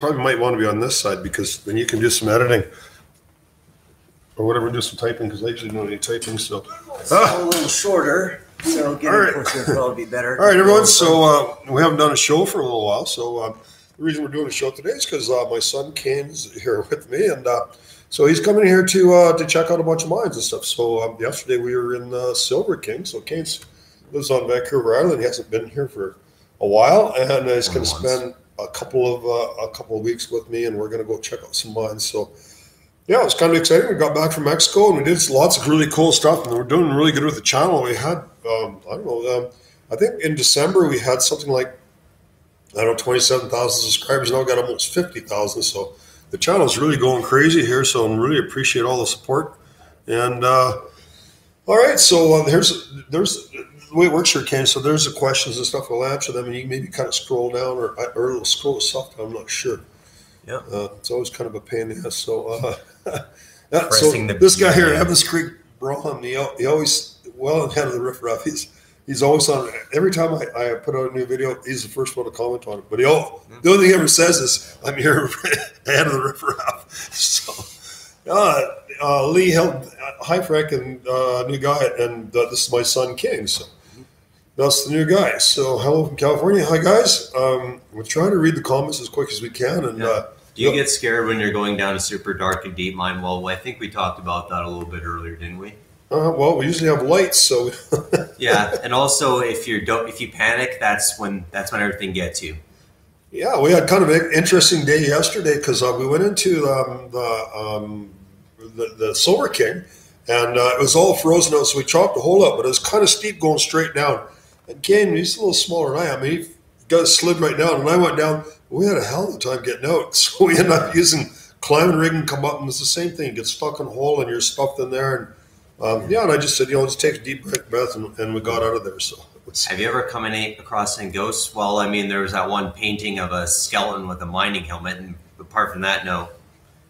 Probably might want to be on this side because then you can do some editing or whatever, do some typing because I usually don't do any typing. So a little shorter, so getting All right. closer will probably be better. All right, everyone. So we haven't done a show for a little while. So the reason we're doing a show today is because my son Kane is here with me, and so he's coming here to check out a bunch of mines and stuff. So yesterday we were in Silver King. So Kane lives on Vancouver Island. He hasn't been here for a while, and he's going to spend a couple of weeks with me, and we're going to go check out some mines. So yeah, it was kind of exciting. We got back from Mexico, and we did lots of really cool stuff, and we're doing really good with the channel. We had I think in December we had something like 27,000 subscribers. Now we got almost 50,000. So the channel is really going crazy here. So I really appreciate all the support. And all right, so there's the way it works here, Ken. So there's the questions and stuff. We'll answer them, and you can maybe kind of scroll down or scroll stuff down. I'm not sure. Yeah, it's always kind of a pain in the ass. So yeah, so Pressing the this guy here, button. Evans Creek Braun, he always well ahead of the riffraff. He's always on. Every time I put out a new video, he's the first one to comment on it. But the only thing he ever says is, "I'm here ahead of the riffraff." So Lee held hi Frank and new guy, and this is my son Kane. So that's the new guy. So hello from California. Hi guys. We're trying to read the comments as quick as we can. And do you get scared when you're going down a super dark and deep mine? Well, I think we talked about that a little bit earlier, didn't we? Well, we usually have lights, so Yeah, and also if you panic, that's when everything gets you. Yeah, we had kind of an interesting day yesterday because we went into the Silver King, and it was all frozen out, so we chopped a hole up, but it was kind of steep going straight down. And Kane, he's a little smaller than I am. He got slid right down, and I went down. We had a hell of a time getting out, so we ended up using climbing rig and come up, and it's the same thing. You get stuck in a hole, and you're stuffed in there, and and I just said, just take a deep breath, and we got out of there. So, have you ever come across any ghosts? Well, I mean, there was that one painting of a skeleton with a mining helmet, and apart from that, no.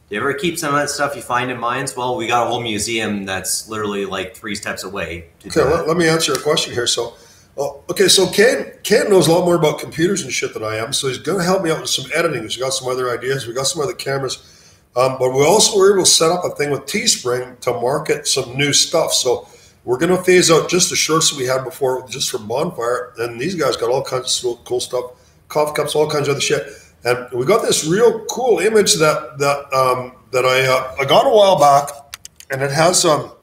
Do you ever keep some of that stuff you find in mines? Well, we got a whole museum that's literally like 3 steps away. Okay, let me answer a question here. So, so Ken knows a lot more about computers and shit than I am, so he's going to help me out with some editing. He's got some other ideas. We got some other cameras. But we also were able to set up a thing with Teespring to market some new stuff. So we're going to phase out just the shorts that we had before, just for Bonfire. And these guys got all kinds of cool stuff, coffee cups, all kinds of other shit. And we got this real cool image that I got a while back, and it has have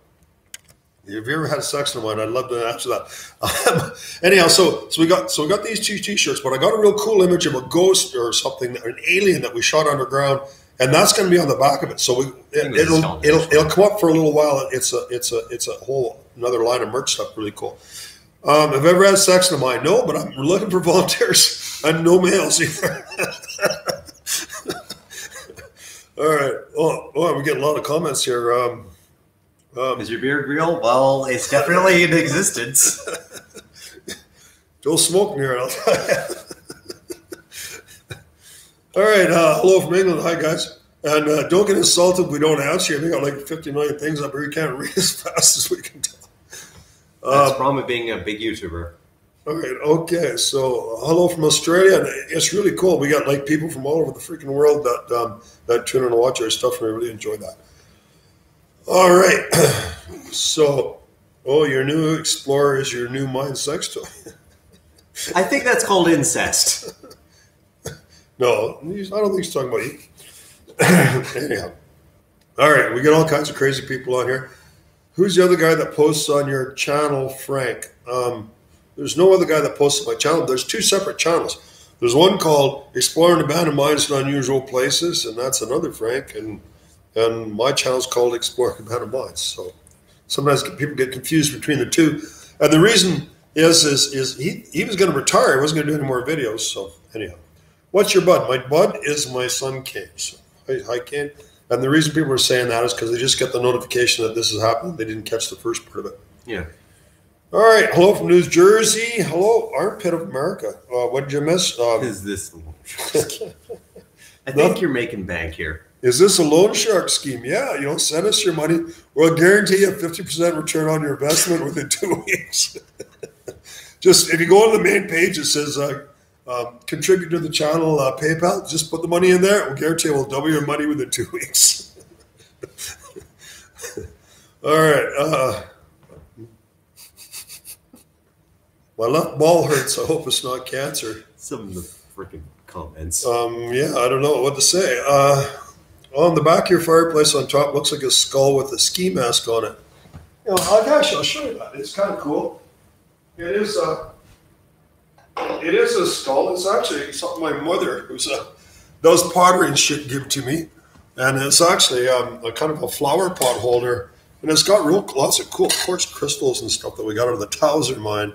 you ever had sex in a mine? I'd love to answer that. Anyhow, so we got these 2 T-shirts, but I got a real cool image of a ghost or something, an alien that we shot underground. And that's going to be on the back of it, so it'll come up for a little while. It's a whole another line of merch stuff. Really cool. Have I ever had sex in a mine? No, but I'm looking for volunteers and no males either. All right. Oh, we're getting a lot of comments here. Is your beard real? Well, it's definitely in existence. Don't smoke near it. All right, hello from England. Hi, guys. And don't get insulted if we don't answer you. We got like 50 million things up here. You can't read as fast as we can tell. That's the problem with being a big YouTuber. All right, okay. So hello from Australia. And it's really cool. We got like people from all over the freaking world that tune in and watch our stuff, and I really enjoy that. All right. So, your new Explorer is your new mine sex toy. I think that's called incest. No, I don't think he's talking about you. Anyhow. All right, we got all kinds of crazy people on here. Who's the other guy that posts on your channel, Frank? There's no other guy that posts on my channel. There's 2 separate channels. There's one called Exploring Abandoned Mines in Unusual Places, and that's another Frank. And my channel's called Exploring Abandoned Mines. So sometimes people get confused between the 2. And the reason is he was going to retire. He wasn't going to do any more videos. So anyhow. What's your bud? My bud is my son, Kane. So, hi, Kane. And the reason people are saying that is because they just get the notification that this is happening. They didn't catch the first part of it. Yeah. All right. Hello from New Jersey. Hello, armpit of America. What did you miss? Is this a loan shark scheme? I think you're making bank here. Is this a loan shark scheme? Yeah. Send us your money. We'll guarantee you a 50% return on your investment within 2 weeks. Just if you go on the main page, it says Contribute to the channel PayPal. Just put the money in there. We'll guarantee we'll double your money within 2 weeks. All right. My left ball hurts. I hope it's not cancer. Some of the freaking comments. Yeah, I don't know what to say. On the back of your fireplace on top looks like a skull with a ski mask on it. You know, I'll show you that. It's kind of cool. It is a skull. It's actually something my mother, who's does pottery and shit, give to me, and it's actually a kind of a flower pot holder, and it's got lots of cool quartz crystals and stuff that we got out of the Towser mine.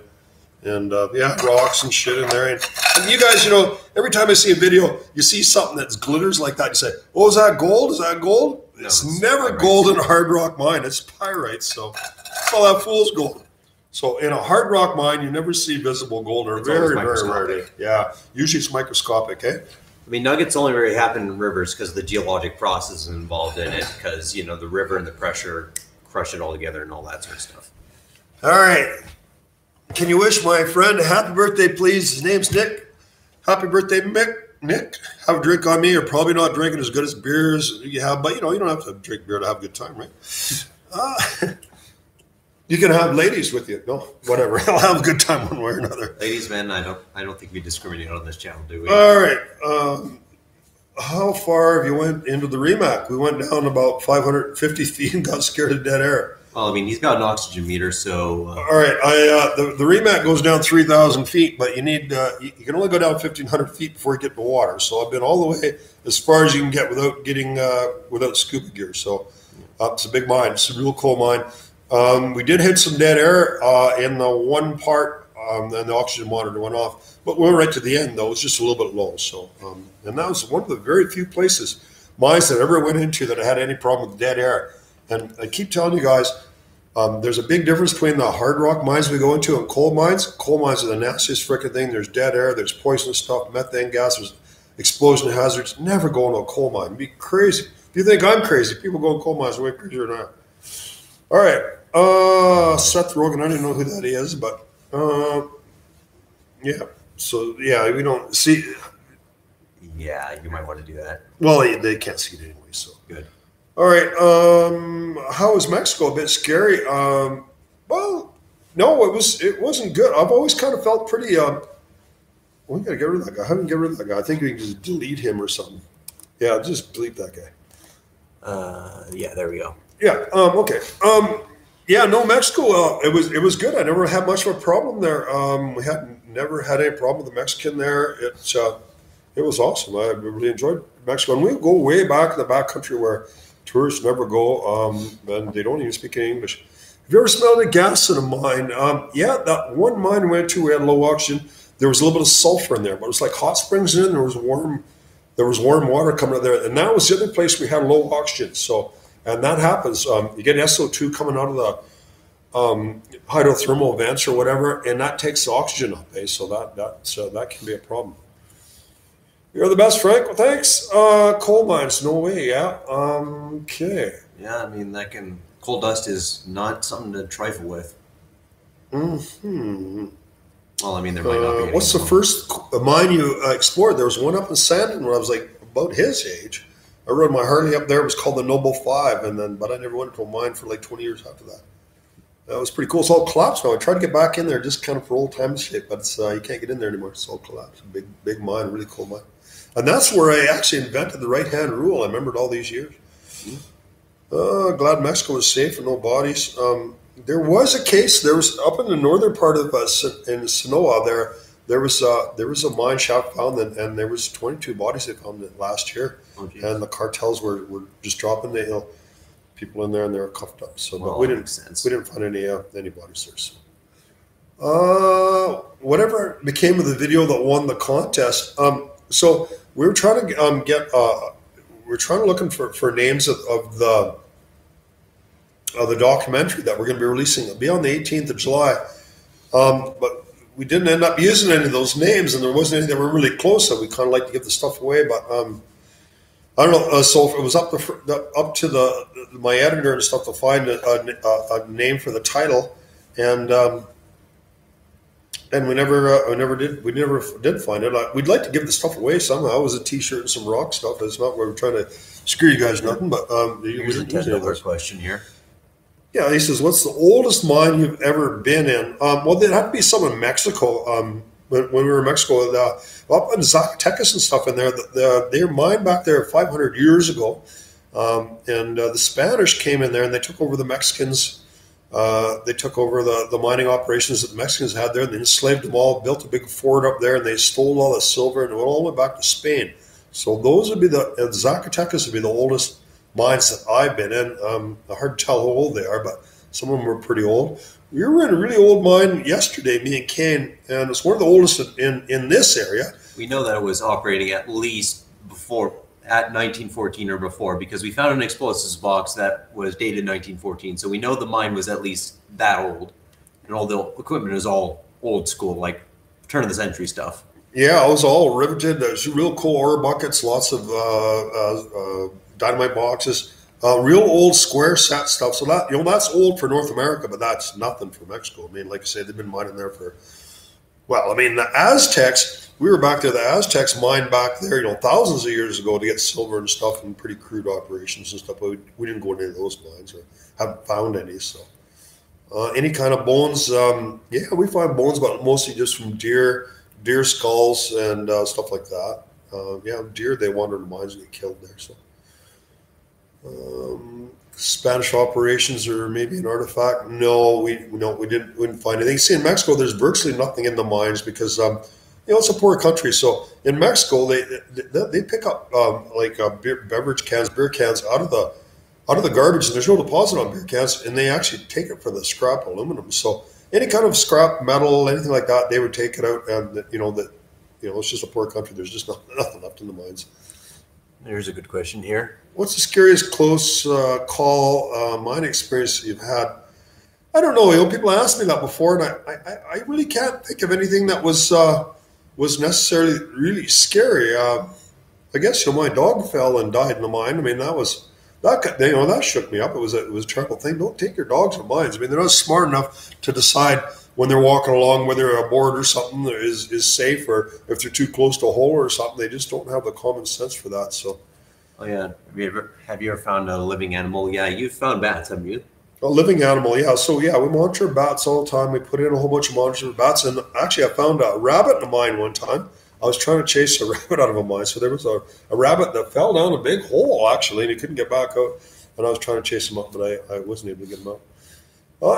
And rocks and shit in there. And you guys, you know, every time I see a video, you see something that glitters like that. You say, "Oh, is that gold? Is that gold?" No, it's never pyrite. Gold in a hard rock mine. It's pyrite. So all that fool's gold. So in a hard rock mine, you never see visible gold, or very, very rarely. Yeah, usually it's microscopic. Eh? I mean, nuggets only really happen in rivers because the geologic process is involved in it. Because you know the river and the pressure crush it all together and all that sort of stuff. All right. Can you wish my friend a happy birthday, please? His name's Nick. Happy birthday, Mick. Nick. Have a drink on me. You're probably not drinking as good as beers you have, but you know, you don't have to drink beer to have a good time, right? You can have ladies with you. No, whatever. I'll have a good time one way or another. Ladies, men, I don't think we discriminate on this channel, do we? All right. How far have you went into the Remac? We went down about 550 feet and got scared of dead air. Well, I mean, he's got an oxygen meter, so... All right, the Remac goes down 3,000 feet, but you need you can only go down 1,500 feet before you get to water. So I've been all the way as far as you can get without getting without scuba gear. So it's a big mine. It's a real coal mine. We did hit some dead air in the one part, and the oxygen monitor went off. But we went right to the end, though. It was just a little bit low. So, and that was one of the very few mines that I ever went into that I had any problem with dead air. And I keep telling you guys, there's a big difference between the hard rock mines we go into and coal mines. Coal mines are the nastiest freaking thing. There's dead air, there's poisonous stuff, methane gas, there's explosion hazards. Never go into a coal mine. It'd be crazy. If you think I'm crazy, people go in coal mines are way crazier than I am. All right. Seth Rogen, I didn't know who that is, but yeah. So, yeah, we don't see. Yeah, you might want to do that. Well, they can't see it anyway, so. Good. All right. How was Mexico? A bit scary. Well, no, it wasn't good. I've always kind of felt pretty. We gotta get rid of that guy. I haven't get rid of that guy. I think we can just delete him or something. Yeah, just delete that guy. Yeah, there we go. Yeah. Okay. Yeah. No, Mexico. It was good. I never had much of a problem there. We never had any problem with the Mexican there. It was awesome. I really enjoyed Mexico, and we go way back in the back country where tourists never go, and they don't even speak any English. Have you ever smelled a gas in a mine? Yeah, that one mine we went to, we had low oxygen. There was a little bit of sulfur in there, but it was like hot springs in. There was warm water coming out there, and that was the other place we had low oxygen. So, and that happens. You get SO2 coming out of the hydrothermal vents or whatever, and that takes the oxygen up. So that can be a problem. You're the best, Frank. Well, thanks. Coal mines, no way. Yeah. Okay. Yeah, I mean coal dust is not something to trifle with. Hmm. Well, I mean, there might not be any. What's the first mine you explored? There was one up in Sandon when I was like about his age. I rode my Harley up there. It was called the Noble 5, but I never went to a mine for like 20 years after that. That was pretty cool. It's all collapsed now. I tried to get back in there just kind of for old time's sake, but you can't get in there anymore. It's all collapsed. Big mine, really cool mine. And that's where I actually invented the right-hand rule. I remembered all these years. Glad Mexico was safe and no bodies. There was a case. There was up in the northern part of in Sinaloa. There was a mine shaft found, and there was 22 bodies they found last year. Oh, and the cartels were just dropping the people in there, and they were cuffed up. So, but we didn't find any bodies there. So. Whatever became of the video that won the contest. So we were trying to looking for names of the documentary that we're going to be releasing. It'll be on the 18th of July, but we didn't end up using any of those names, and there wasn't any that were really close. So we kind of like to give the stuff away, but I don't know. So it was up to my editor and stuff to find a name for the title, and And we never did find it. We'd like to give the stuff away somehow. It was a T-shirt and some rock stuff. It's not where we're trying to screw you guys nothing, but Here's a $10 question here. Yeah, he says, "What's the oldest mine you've ever been in?" Well, there'd have to be some in Mexico. When we were in Mexico, up in Zacatecas and stuff in there, they were mined back there 500 years ago, and the Spanish came in there and they took over the Mexicans. They took over the mining operations that the Mexicans had there. They enslaved them all, built a big fort up there, and they stole all the silver, and it all went back to Spain. So those would be Zacatecas would be the oldest mines that I've been in. Hard to tell how old they are, but some of them were pretty old. We were in a really old mine yesterday, me and Kane, and it's one of the oldest in this area. We know that it was operating at least at 1914 or before, because we found an explosives box that was dated 1914. So we know the mine was at least that old, and all the equipment is all old school, like turn of the century stuff. Yeah, it was all riveted. There's real cool ore buckets, lots of dynamite boxes, real old square set stuff. So that's old for North America, but that's nothing for Mexico. I mean, like I say, they've been mining there for. Well, I mean, the Aztecs. We were back there. The Aztecs mined back there, thousands of years ago to get silver and stuff and pretty crude operations and stuff. But we didn't go into any of those mines or haven't found any. So, any kind of bones, yeah, we find bones, but mostly just from deer skulls and stuff like that. Yeah, deer, they wander in the mines and get killed there. So, Spanish operations or maybe an artifact? No, we didn't find anything. See, in Mexico, there's virtually nothing in the mines because it's a poor country. So in Mexico, they pick up beer cans out of the garbage, and there's no deposit on beer cans, and they actually take it for the scrap aluminum. So any kind of scrap metal, anything like that, they would take it out, and it's just a poor country. There's just nothing left in the mines. There's a good question here. What's the scariest close call mine experience you've had? I don't know. People asked me that before, and I really can't think of anything that was necessarily really scary. I guess my dog fell and died in the mine. I mean, that shook me up. It was a terrible thing. Don't take your dogs in mines. I mean, they're not smart enough to decide when they're walking along whether a board or something is safe, or if they're too close to a hole or something. They just don't have the common sense for that. So. Oh yeah, have you ever found a living animal? Yeah, you've found bats, haven't you? A living animal, yeah. So yeah, we monitor bats all the time. We put in a whole bunch of monitors for bats, and actually, I found a rabbit in a mine one time. I was trying to chase a rabbit out of a mine. So there was a rabbit that fell down a big hole actually, and he couldn't get back out. And I was trying to chase him up, but I wasn't able to get him out.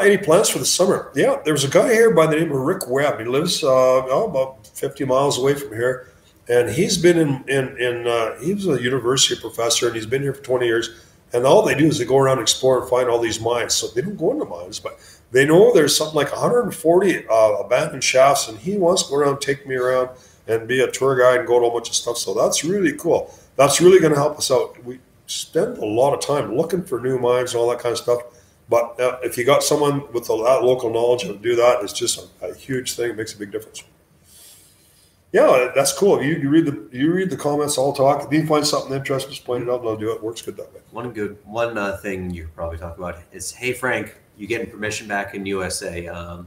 Any plans for the summer? Yeah, there was a guy here by the name of Rick Webb. He lives about 50 miles away from here. And he's been he was a university professor, and he's been here for 20 years. And all they do is they go around and explore and find all these mines. So they don't go into mines, but they know there's something like 140 abandoned shafts, and he wants to go around, take me around, and be a tour guide and go to a bunch of stuff. So that's really cool. That's really going to help us out. We spend a lot of time looking for new mines and all that kind of stuff. But if you got someone with that local knowledge to do that, it's just a huge thing. It makes a big difference. Yeah, that's cool. You read the comments, all talk. If you find something interesting, just point it out and I'll do it. It works good that way. One thing you could probably talk about is, hey Frank, you getting permission back in USA?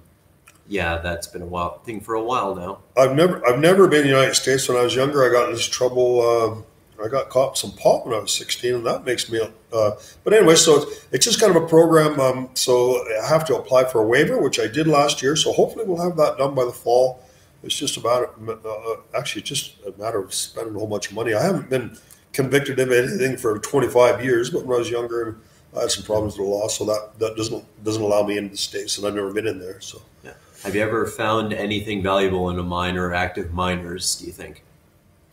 Yeah, that's been a thing for a while now. I've never been in the United States. When I was younger, I got in this trouble. I got caught with some pot when I was 16, and that makes me. But anyway, so it's just kind of a program. So I have to apply for a waiver, which I did last year. So hopefully we'll have that done by the fall. It's just just a matter of spending a whole bunch of money. I haven't been convicted of anything for 25 years, but when I was younger, I had some problems with the law, so that doesn't allow me into the States, and I've never been in there. So, yeah. Have you ever found anything valuable in a mine or active miners, do you think?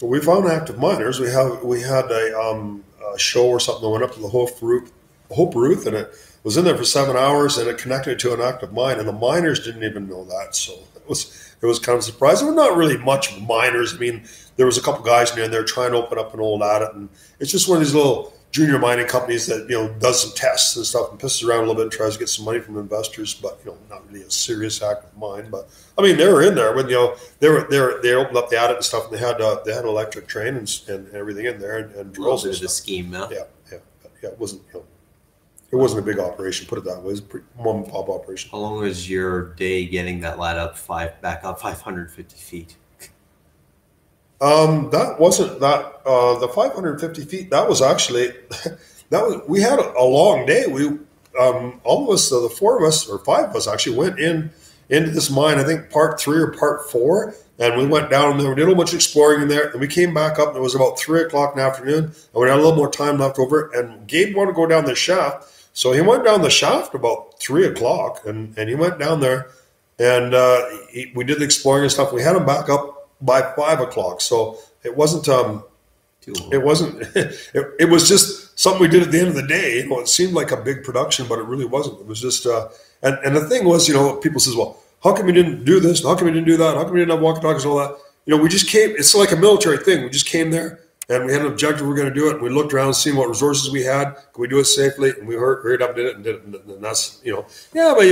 Well, we found active miners. We had a show or something that went up to the Hope Ruth, and it was in there for 7 hours, and it connected to an active mine, and the miners didn't even know that. So it was kind of surprising. There were not really much miners. I mean, there was a couple guys in there trying to open up an old adit, and it's just one of these little junior mining companies that does some tests and stuff and pisses around a little bit and tries to get some money from investors, but not really a serious active mine. But I mean, they were in there when they opened up the adit and stuff, and they had an electric train and everything in there and drills. It was a scheme, yeah. It wasn't It wasn't a big operation, put it that way. It was a pretty mom and pop operation. How long was your day getting that lad up back up 550 feet? That wasn't that the 550 feet. That was actually we had a long day. We almost the four of us or five of us actually went into this mine. I think part 3 or part 4, and we went down there. We did a bunch of exploring in there, and we came back up. And it was about 3 o'clock in the afternoon, and we had a little more time left over. And Gabe wanted to go down the shaft, so he went down the shaft about 3 o'clock, and he went down there, and we did the exploring and stuff. We had him back up by 5 o'clock, so it wasn't it wasn't it was just something we did at the end of the day. It seemed like a big production, but it really wasn't. It was just and the thing was, people says, well, how come you didn't do this? How come you didn't do that? How come you didn't have walkie-talkies and all that? We just came. It's like a military thing. We just came there, and we had an objective. We're going to do it. And we looked around, seeing what resources we had. Could we do it safely? And we hurried up, did it, and did it. And that's, yeah, but,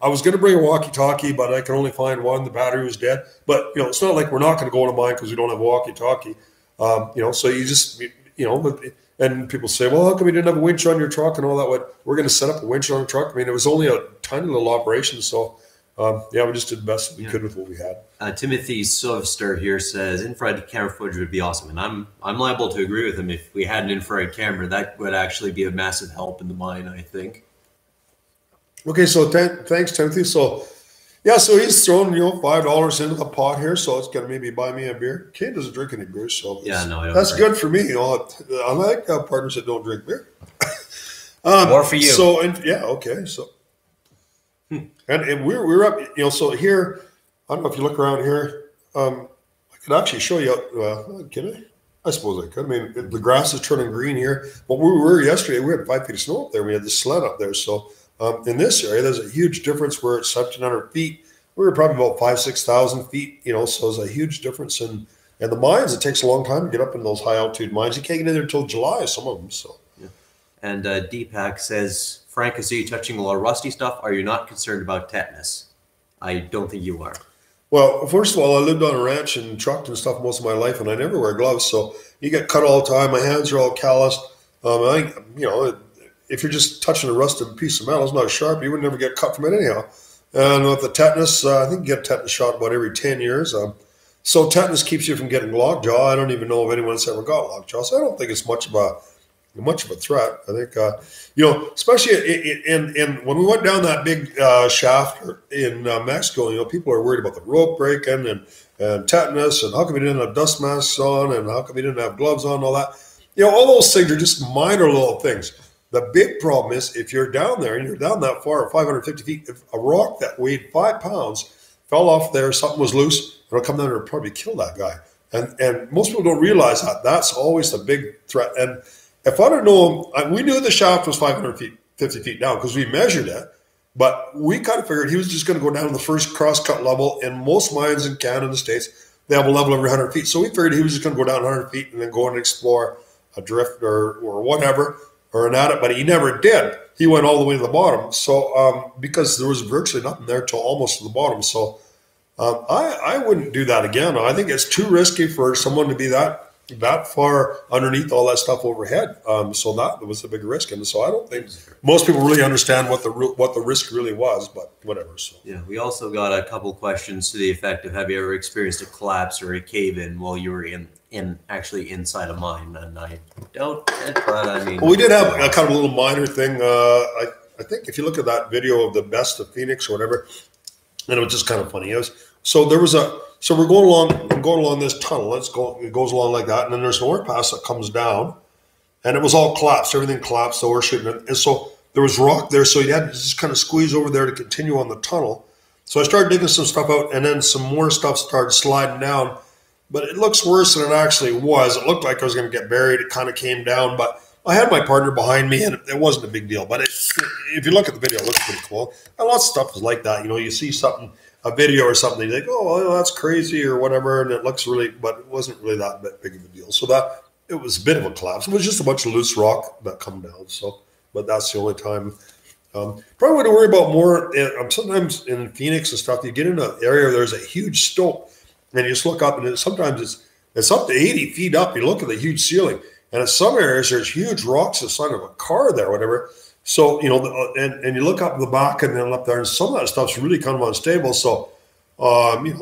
I was going to bring a walkie-talkie, but I could only find one. The battery was dead. But, it's not like we're not going to go in a mine because we don't have a walkie-talkie. So you just, and people say, well, how come you didn't have a winch on your truck and all that? We're going to set up a winch on a truck. I mean, it was only a tiny little operation. So, we just did the best we could with what we had. Timothy Sovster here says infrared camera footage would be awesome, and I'm liable to agree with him. If we had an infrared camera, that would actually be a massive help in the mine, I think. Okay, so thanks, Timothy. So, so he's thrown $5 into the pot here, so it's gonna maybe buy me a beer. Kane doesn't drink any beer, so I don't that's good for me. I like partners that don't drink beer. More for you. So okay, so. And we're up, so here, I don't know if you look around here, I could actually show you, can I? I suppose I could. I mean, the grass is turning green here. But where we were yesterday, we had 5 feet of snow up there. We had the sled up there. So in this area, there's a huge difference where it's 1,700 feet. We were probably about 6,000 feet, so there's a huge difference. And the mines, it takes a long time to get up in those high altitude mines. You can't get in there until July, some of them. So. Yeah. And Deepak says, Frank, I see you touching a lot of rusty stuff. Are you not concerned about tetanus? I don't think you are. Well, first of all, I lived on a ranch and trucked and stuff most of my life, and I never wear gloves. So you get cut all the time. My hands are all calloused. If you're just touching a rusted piece of metal, it's not sharp. You would never get cut from it anyhow. And with the tetanus, I think you get tetanus shot about every 10 years. So tetanus keeps you from getting lockjaw. I don't even know if anyone's ever got lockjaw. So I don't think it's much of a threat. I think, especially in when we went down that big shaft in Mexico, people are worried about the rope breaking and tetanus and how come you didn't have dust masks on and how come you didn't have gloves on and all that. All those things are just minor little things. The big problem is if you're down there and you're down that far, 550 feet, if a rock that weighed 5 pounds fell off there, something was loose, it'll come down there and probably kill that guy. And most people don't realize that. That's always the big threat. And if I'd have known, we knew the shaft was 550 feet down because we measured it, but we kind of figured he was just going to go down to the first cross-cut level. In most mines in Canada and the States, they have a level every 100 feet. So we figured he was just going to go down 100 feet and then go and explore a drift or whatever, or an adit, but he never did. He went all the way to the bottom. So because there was virtually nothing there till almost to the bottom. So I wouldn't do that again. I think it's too risky for someone to be that far underneath all that stuff overhead. So that was a big risk. And so I don't think most people really understand what the risk really was, but whatever. So yeah, we also got a couple questions to the effect of, have you ever experienced a collapse or a cave-in while you were actually inside a mine? And I don't, but I mean... Well, we did have a kind of a little minor thing. I think if you look at that video of the best of Phoenix or whatever, and it was just kind of funny. So we're going along this tunnel. It goes along like that, and then there's an overpass that comes down, and it was all collapsed. Everything collapsed. So we're shooting it, and so there was rock there. So you had to just kind of squeeze over there to continue on the tunnel. So I started digging some stuff out, and then some more stuff started sliding down. But it looks worse than it actually was. It looked like I was going to get buried. It kind of came down, but I had my partner behind me, and it wasn't a big deal. But if you look at the video, it looks pretty cool. And lots of stuff is like that. You see something, a video or something, you think, oh, well, that's crazy or whatever, and it looks really, but it wasn't really that big of a deal. So that, it was a bit of a collapse. It was just a bunch of loose rock that come down. So, but that's the only time. Probably what to worry about more, sometimes in Phoenix and stuff, you get in an area where there's a huge stope, and you just look up, and sometimes it's up to 80 feet up. You look at the huge ceiling, and in some areas there's huge rocks the size of a car there, whatever. So, and you look up the back and then up there, and some of that stuff's really kind of unstable. So,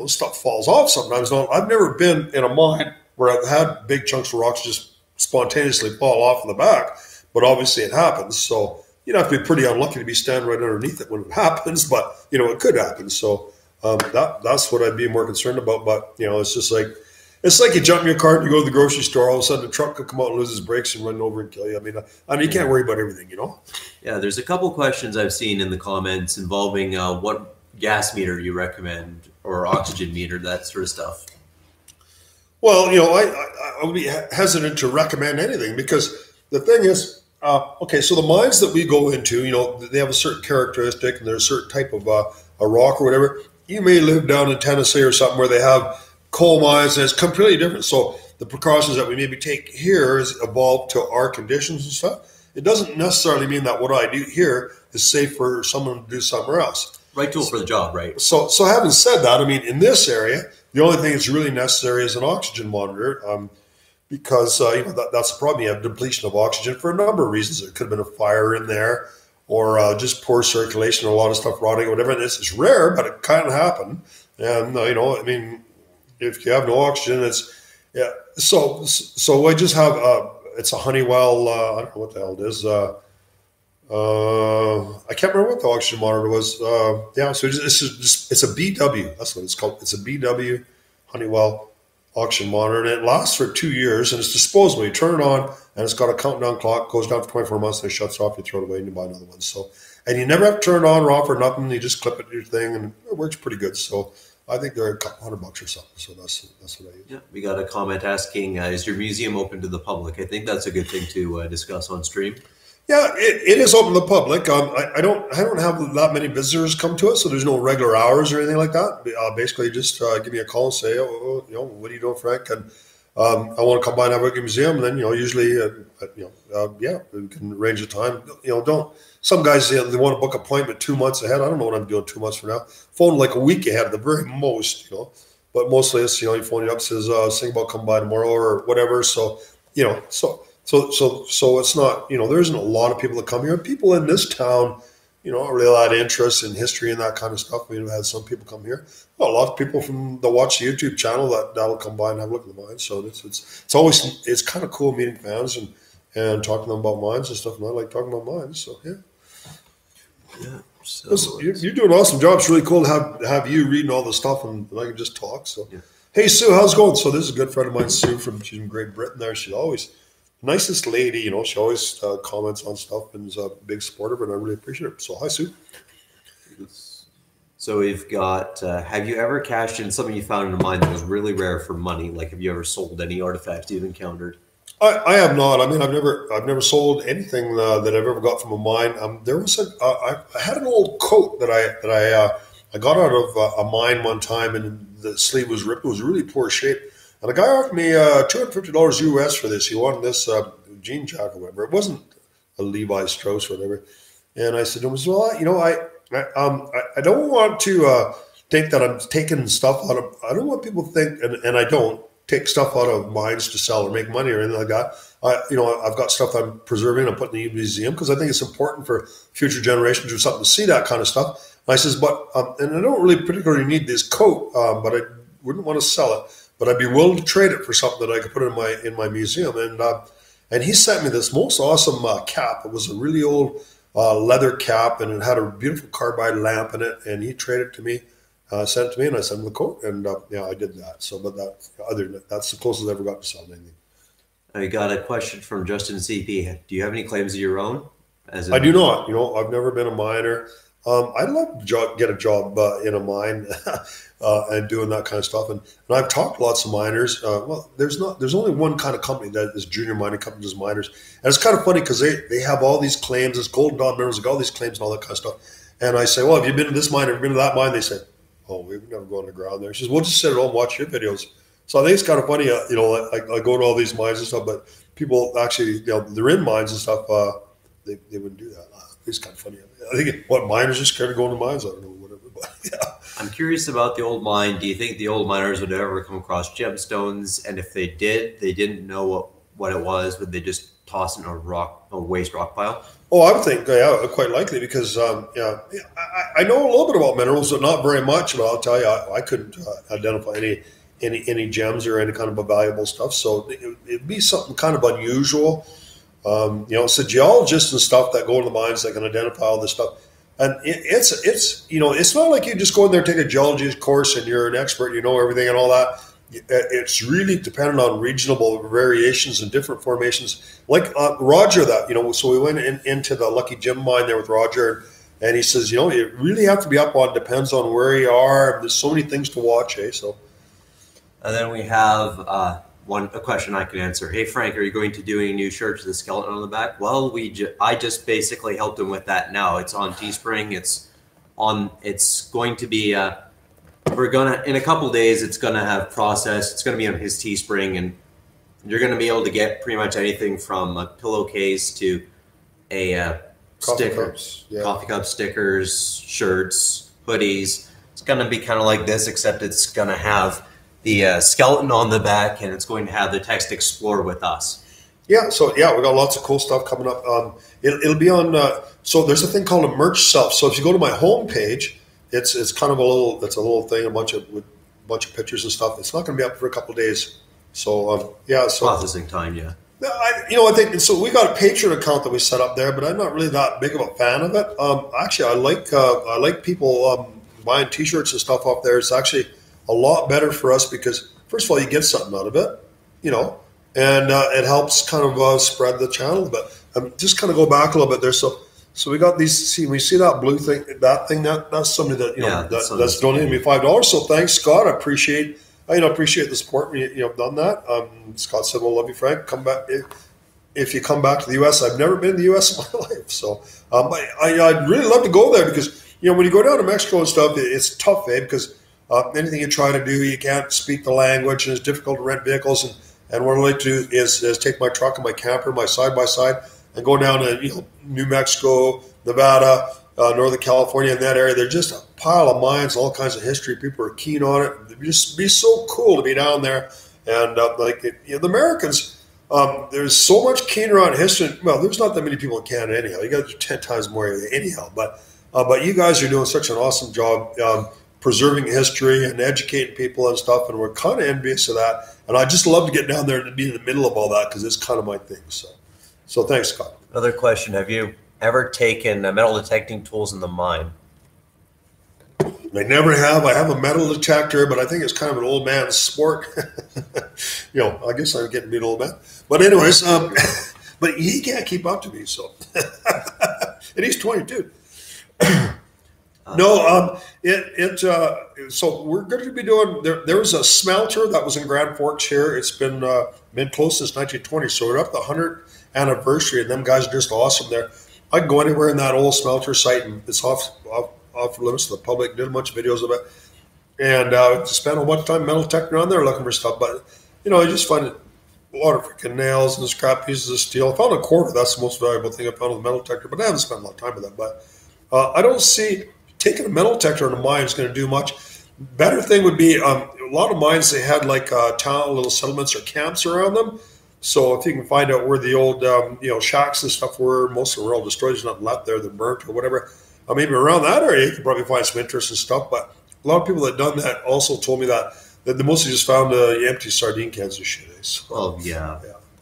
stuff falls off sometimes. Now, I've never been in a mine where I've had big chunks of rocks just spontaneously fall off in the back, but obviously it happens. So you'd have to be pretty unlucky to be standing right underneath it when it happens, but it could happen. So that's what I'd be more concerned about. But it's just like you jump in your car and you go to the grocery store. All of a sudden, the truck could come out and lose its brakes and run over and kill you. I mean, you can't worry about everything, Yeah, there's a couple questions I've seen in the comments involving what gas meter you recommend or oxygen meter, that sort of stuff. Well, I would be hesitant to recommend anything because the thing is, so the mines that we go into, they have a certain characteristic and there's a certain type of a rock or whatever. You may live down in Tennessee or something where they have coal mines and it's completely different. So the precautions that we maybe take here is evolved to our conditions and stuff. It doesn't necessarily mean that what I do here is safe for someone to do somewhere else. Right tool for the job, right? So having said that, I mean, in this area, the only thing that's really necessary is an oxygen monitor because that's the problem. You have depletion of oxygen for a number of reasons. There could have been a fire in there or just poor circulation or a lot of stuff rotting or whatever. And this is rare, but it can happen. And, I mean, if you have no oxygen, So I just have, it's a Honeywell, I don't know what the hell it is. I can't remember what the oxygen monitor was. So it's a BW. That's what it's called. It's a BW Honeywell oxygen monitor, and it lasts for 2 years, and it's disposable. You turn it on, and it's got a countdown clock. Goes down for 24 months, and it shuts off. You throw it away, and you buy another one. So, and you never have to turn it on or off or nothing. You just clip it to your thing, and it works pretty good. So, I think they're a couple $100 or something. So that's what I use. Yeah, we got a comment asking, is your museum open to the public? I think that's a good thing to discuss on stream. Yeah, it is open to the public. I don't have that many visitors come to us, so there's no regular hours or anything like that. Basically, just give me a call and say, what are you doing, Frank? And I want to come by and have a look at the museum. And then usually, we can arrange a time. Some guys they want to book an appointment 2 months ahead. I don't know what I'm doing 2 months from now. Phone like a week ahead at the very most. But mostly it's you phone it up, says think about come by tomorrow or whatever. So So it's not, there isn't a lot of people that come here. People in this town, don't really a lot of interest in history and that kind of stuff. We've had some people come here. Well, a lot of people that watch the YouTube channel that'll come by and have a look at the mines. So it's kind of cool meeting fans and talking to them about mines and stuff. And I like talking about mines. So yeah. Yeah. So listen, you're doing an awesome job. It's really cool to have you reading all the stuff and I can just talk. So yeah. Hey Sue, how's it going? So this is a good friend of mine, Sue she's from Great Britain. There, she's always nicest lady, she always comments on stuff and is a big supporter, but I really appreciate it. So, hi, Sue. So we've got, have you ever cashed in something you found in a mine that was really rare for money? Like, have you ever sold any artifacts you've encountered? I have not. I mean, I've never sold anything that I've ever got from a mine. There was I had an old coat that I got out of a mine one time, and the sleeve was ripped. It was really poor shape. And the guy offered me $250 US for this. He wanted this jean jacket or whatever. It wasn't a Levi Strauss or whatever. And I said to him, well, I don't want to think that I'm taking stuff out of, I don't want people to think, and I don't take stuff out of mines to sell or make money or anything like that. I've got stuff I'm preserving. I'm putting in the museum because I think it's important for future generations or something to see that kind of stuff. And I says, but, and I don't really particularly need this coat, but I wouldn't want to sell it. But I'd be willing to trade it for something that I could put in my museum. And he sent me this most awesome cap. It was a really old leather cap, and it had a beautiful carbide lamp in it. And he traded it to me, sent it to me, and I sent him the coat. And I did that. So, but other than that, that's the closest I ever got to selling anything. I got a question from Justin CP. Do you have any claims of your own? I do not. I've never been a miner. I'd love to get a job in a mine and doing that kind of stuff. And I've talked to lots of miners. There's only one kind of company that is junior mining company does miners. And it's kind of funny because they have all these claims. It's Golden Dawn Minerals, got all these claims and all that kind of stuff. And I say, well, have you been to this mine? Have you been to that mine? They say, oh, we've never gone underground there. She says, we'll just sit at home and watch your videos. So I think it's kind of funny, I go to all these mines and stuff, but people actually, they're in mines and stuff. They wouldn't do that. It's kind of funny. I think miners just scared of going to mines. I don't know, whatever. But yeah. I'm curious about the old mine. Do you think the old miners would ever come across gemstones? And if they did, they didn't know what it was? Would they just toss it in a waste rock pile? Oh, I would think, yeah, quite likely because, yeah, I know a little bit about minerals, but not very much. But I'll tell you, I couldn't identify any gems or any kind of valuable stuff. So it'd be something kind of unusual. It's the geologists and stuff that go into the mines that can identify all this stuff. And it's not like you just go in there, take a geology course, and you're an expert, you know everything and all that. It's really dependent on regional variations and different formations. Like Roger, so we went into the Lucky Jim mine there with Roger, and he says, you really have to be up on, depends on where you are. There's so many things to watch, So. And then we have a question I can answer. Hey, Frank, are you going to do any new shirts with the skeleton on the back? Well, I just basically helped him with that now. It's on Teespring. It's going to be, in a couple days, it's going to have processed. It's going to be on his Teespring, and you're going to be able to get pretty much anything from a pillowcase to a sticker, coffee cup stickers, shirts, hoodies. It's going to be kind of like this, except it's going to have the skeleton on the back, and it's going to have the text "Explore with us." Yeah, so we got lots of cool stuff coming up. It'll be on. So there's a thing called a merch shelf. So if you go to my homepage, it's kind of a little thing, a bunch of pictures and stuff. It's not going to be up for a couple of days. So Processing time, yeah. I think so. We got a Patreon account that we set up there, but I'm not really that big of a fan of it. Actually, I like people buying T-shirts and stuff off there. It's actually a lot better for us because, first of all, you get something out of it, and it helps kind of spread the channel. But just kind of go back a little bit there. So we got these. We see that blue thing, that's somebody that that's donated me $5. So thanks, Scott. I appreciate the support. You've done that. Scott said, "Well, love you, Frank. Come back if you come back to the U.S." I've never been to the U.S. in my life, so I'd really love to go there because when you go down to Mexico and stuff, it's tough, because anything you try to do, you can't speak the language, and it's difficult to rent vehicles. And what I like to do is take my truck and my camper, my side-by-side, and go down to New Mexico, Nevada, Northern California, in that area. They're just a pile of mines, all kinds of history. People are keen on it. It'd just be so cool to be down there. And the Americans, there's so much keener on history. Well, there's not that many people in Canada anyhow. You got 10 times more anyhow. But you guys are doing such an awesome job preserving history and educating people and stuff, and we're kind of envious of that. And I just love to get down there and be in the middle of all that because it's kind of my thing. So thanks, Scott. Another question: have you ever taken metal detecting tools in the mine? I never have. I have a metal detector, but I think it's kind of an old man's sport. I guess I'm getting to be an old man. But anyways, but he can't keep up to me. So, and he's 22. So we're going to be doing. There was a smelter that was in Grand Forks here. It's been closed since 1920. So we're up the 100th anniversary, and them guys are just awesome there. I can go anywhere in that old smelter site, and it's off limits to the public. Did a bunch of videos of it, and spent a bunch of time metal detecting on there looking for stuff. But I just find a lot of freaking nails and scrap pieces of steel. I found a quarter. That's the most valuable thing I found with a metal detector. But I haven't spent a lot of time with that. But I don't see taking a metal detector in a mine is going to do much. Better thing would be a lot of mines. They had like town, little settlements or camps around them. So if you can find out where the old shacks and stuff were, most of them were all destroyed. There's nothing left there. They're burnt or whatever. Maybe around that area you could probably find some interesting stuff. But a lot of people that done that also told me that they mostly just found empty sardine cans of shit. So, well, yeah,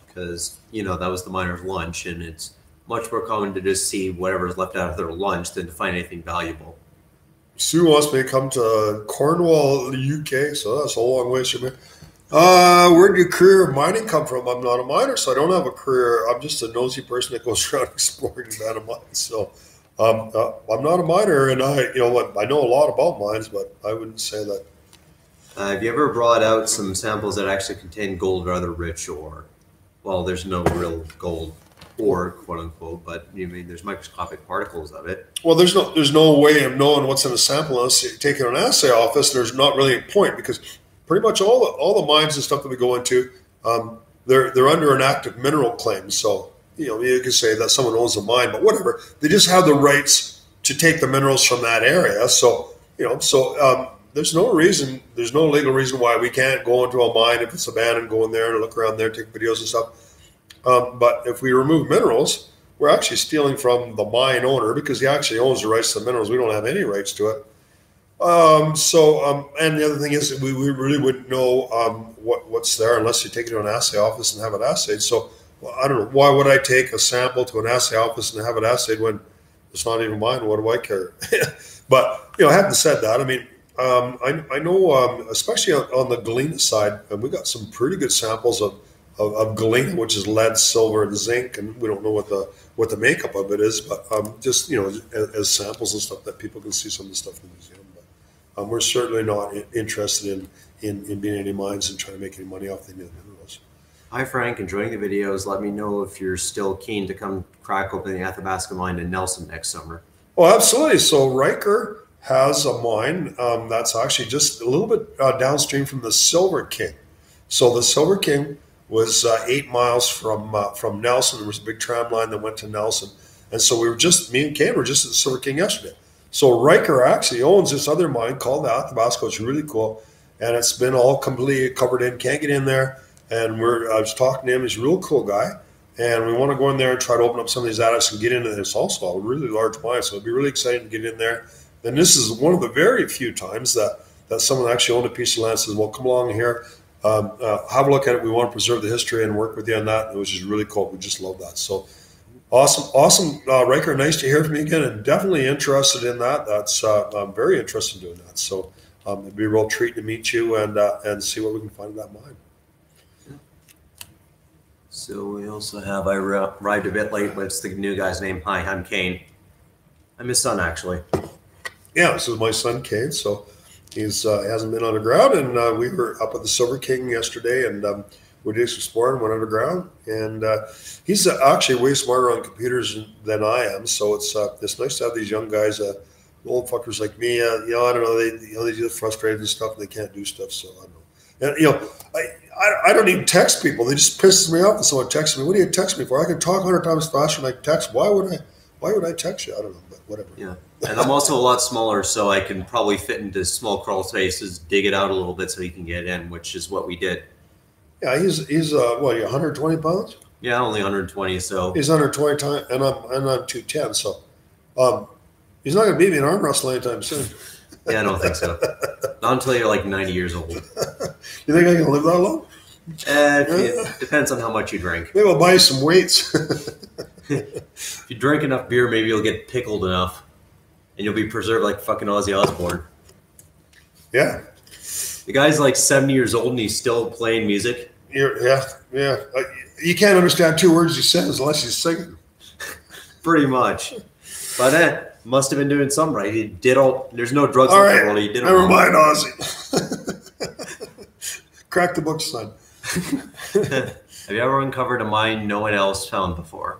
because that was the miner's lunch, and it's much more common to just see whatever's left out of their lunch than to find anything valuable. Sue wants me to come to Cornwall, UK, so that's a long ways from here. Where did your career in mining come from? I'm not a miner, so I don't have a career. I'm just a nosy person that goes around exploring Nevada mines. So I'm not a miner, and I know a lot about mines, but I wouldn't say that. Have you ever brought out some samples that actually contain gold or other rich ore? Well, there's no real gold ore, quote unquote, but there's microscopic particles of it. Well, there's no way of knowing what's in a sample unless you take an assay off this. There's not really a point because pretty much all the mines and stuff that we go into, they're under an active mineral claim. So you can say that someone owns a mine, but whatever. They just have the rights to take the minerals from that area. So there's no legal reason why we can't go into a mine if it's abandoned, go in there and look around there, take videos and stuff. But if we remove minerals, we're actually stealing from the mine owner because he actually owns the rights to the minerals. We don't have any rights to it. And the other thing is that we really wouldn't know what's there unless you take it to an assay office and have it assayed. So I don't know, why would I take a sample to an assay office and have it assayed when it's not even mine? What do I care? But, having said that, I mean, I know, especially on the galena side, and we got some pretty good samples of galena, which is lead, silver, and zinc, and we don't know what the makeup of it is, but just as samples and stuff that people can see some of the stuff in the museum. But we're certainly not interested in being any mines and trying to make any money off any of the minerals. Hi Frank, enjoying the videos. Let me know if you're still keen to come crack open the Athabasca mine in Nelson next summer. Oh, absolutely. So Riker has a mine that's actually just a little bit downstream from the Silver King. So the Silver King was 8 miles from Nelson. There was a big tram line that went to Nelson. And so me and Kane were just at the Silver King yesterday. So Riker actually owns this other mine called the Athabasca. It's really cool. And it's been all completely covered in. Can't get in there. And I was talking to him. He's a real cool guy. And we want to go in there and try to open up some of these attics and get into this. It's also a really large mine. So it'd be really exciting to get in there. And this is one of the very few times that someone actually owned a piece of land and says, well, come along here. Have a look at it. We want to preserve the history and work with you on that. It was just really cool. We just love that. So awesome. Riker, nice to hear from you again, and definitely interested in that. I'm very interested in doing that. So it'd be a real treat to meet you and see what we can find in that mine. So we also have, I arrived a bit late, but it's the new guy's name. Hi, I'm Kane. I'm his son, actually. Yeah, this is my son, Kane. So he hasn't been underground, and we were up at the Silver King yesterday, and we did some exploring, went underground, and he's actually way smarter on computers than I am. So it's nice to have these young guys, old fuckers like me. I don't know, they get frustrated and stuff, and they can't do stuff. So I don't know. And I don't even text people. They just pisses me off when someone texts me. What do you text me for? I can talk 100 times faster than I can text. Why would I text you? I don't know, but whatever. Yeah. And I'm also a lot smaller, so I can probably fit into small crawl spaces, dig it out a little bit so he can get in, which is what we did. Yeah, he's what, 120 pounds? Yeah, only 120. So he's 120 times, and I'm 210. So he's not going to beat me in arm wrestling anytime soon. Yeah, I don't think so. Not until you're like 90 years old. You think I can live that long? It depends on how much you drink. Maybe I'll buy you some weights. If you drink enough beer, maybe you'll get pickled enough, and you'll be preserved like fucking Ozzy Osbourne. Yeah. The guy's like 70 years old and he's still playing music. Yeah. You can't understand 2 words he says unless he's singing. Pretty much. But must have been doing something right. He did all. There's no drugs all in right, the world. He did. Never mind, Ozzy. Crack the book, son. Have you ever uncovered a mine no one else found before?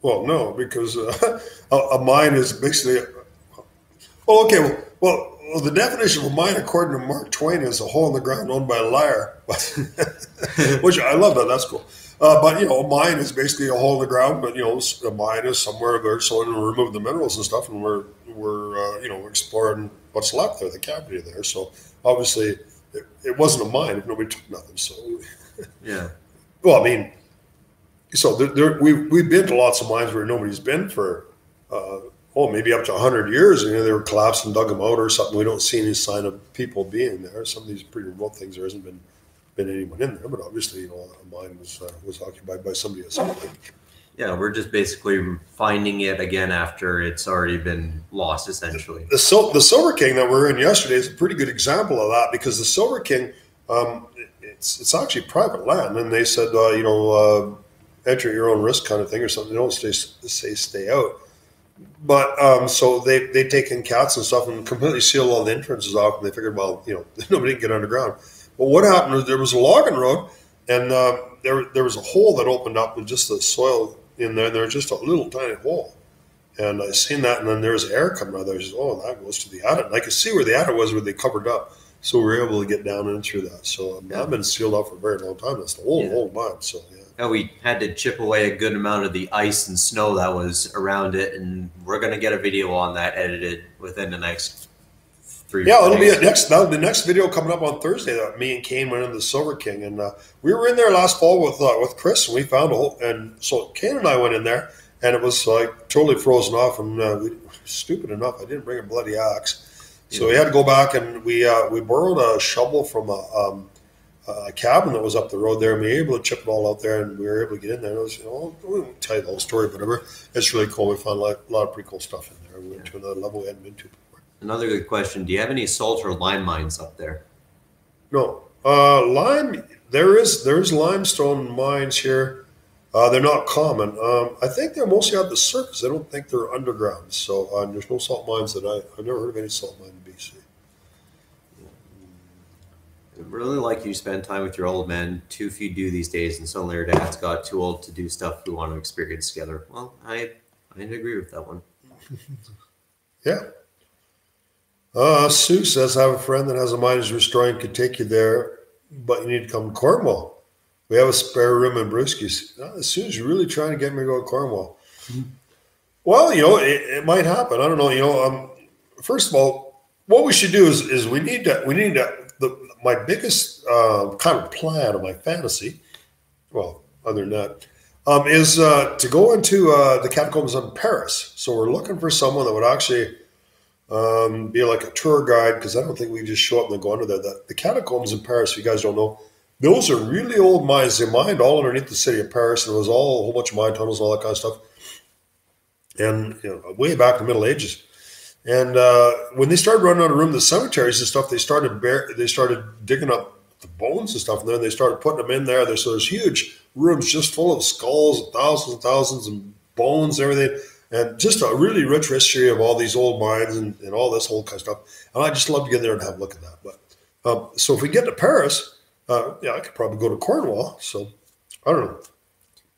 Well, no, because a mine is basically. Oh, okay. Well, the definition of a mine, according to Mark Twain, is a hole in the ground owned by a liar. Which I love that. That's cool. But a mine is basically a hole in the ground. But a mine is somewhere there, so we remove the minerals and stuff, and we're exploring what's left there, the cavity there. So obviously, it wasn't a mine if nobody took nothing. So yeah. Well, I mean, so we've been to lots of mines where nobody's been for maybe up to 100 years, and they were collapsed and dug them out or something. We don't see any sign of people being there. Some of these pretty remote things, there hasn't been anyone in there, but obviously, a mine was occupied by somebody at some point. Yeah, we're just basically finding it again after it's already been lost, essentially. The Silver King that we were in yesterday is a pretty good example of that, because the Silver King, it's actually private land, and they said, enter at your own risk kind of thing or something. They don't say stay out. But so they take in cats and stuff and completely seal all the entrances off, and they figured, well, nobody can get underground. But what happened was there was a logging road, and there was a hole that opened up with just the soil in there. There was just a little tiny hole. And I seen that, and then there was air coming out there. I said, oh, that goes to the attic. And I could see where the attic was, where they covered up. So we were able to get down in through that. So I've been sealed off for a very long time. That's the whole mine. So yeah, we had to chip away a good amount of the ice and snow that was around it, and we're going to get a video on that edited within the next 3 Yeah, it'll be days. that'll be the next video coming up on Thursday. That me and Kane went into the Silver King, and we were in there last fall with Chris, and we found a whole. And so Kane and I went in there, and it was like totally frozen off. And stupid enough, I didn't bring a bloody axe, so we had to go back, and we borrowed a shovel from a cabin that was up the road there, and we were able to chip it all out there, and we were able to get in there. It was, we won't tell you the whole story, but whatever. It's really cool. We found a lot of pretty cool stuff in there. We went to another level we hadn't been to before. Another good question. Do you have any salt or lime mines up there? No. Lime, there's limestone mines here. They're not common. I think they're mostly at the surface. I don't think they're underground. So there's no salt mines I've never heard of any salt mine in BC. I'd really like you to spend time with your old men. Too few do these days, and suddenly our dads got too old to do stuff we want to experience together. Well, I agree with that one. Yeah. Sue says, I have a friend that has a miner's restaurant, could take you there, but you need to come to Cornwall. We have a spare room in Brewski's. Sue's really trying to get me to go to Cornwall. Mm-hmm. Well, it might happen. I don't know. First of all, what we should do is we need my biggest kind of plan of my fantasy, well, other than that, is to go into the catacombs in Paris. So we're looking for someone that would actually be like a tour guide, because I don't think we just show up and then go under there. The catacombs in Paris, if you guys don't know, those are really old mines. They mined all underneath the city of Paris, and it was a whole bunch of mine tunnels and all that kind of stuff. And way back in the Middle Ages. And when they started running out of room, the cemeteries and stuff, they started digging up the bones and stuff, and then they started putting them in there. So there's huge rooms just full of skulls, thousands and thousands of bones, and everything. And just a really rich history of all these old mines and all this whole kind of stuff. And I just love to get there and have a look at that. But so if we get to Paris, I could probably go to Cornwall. So I don't know.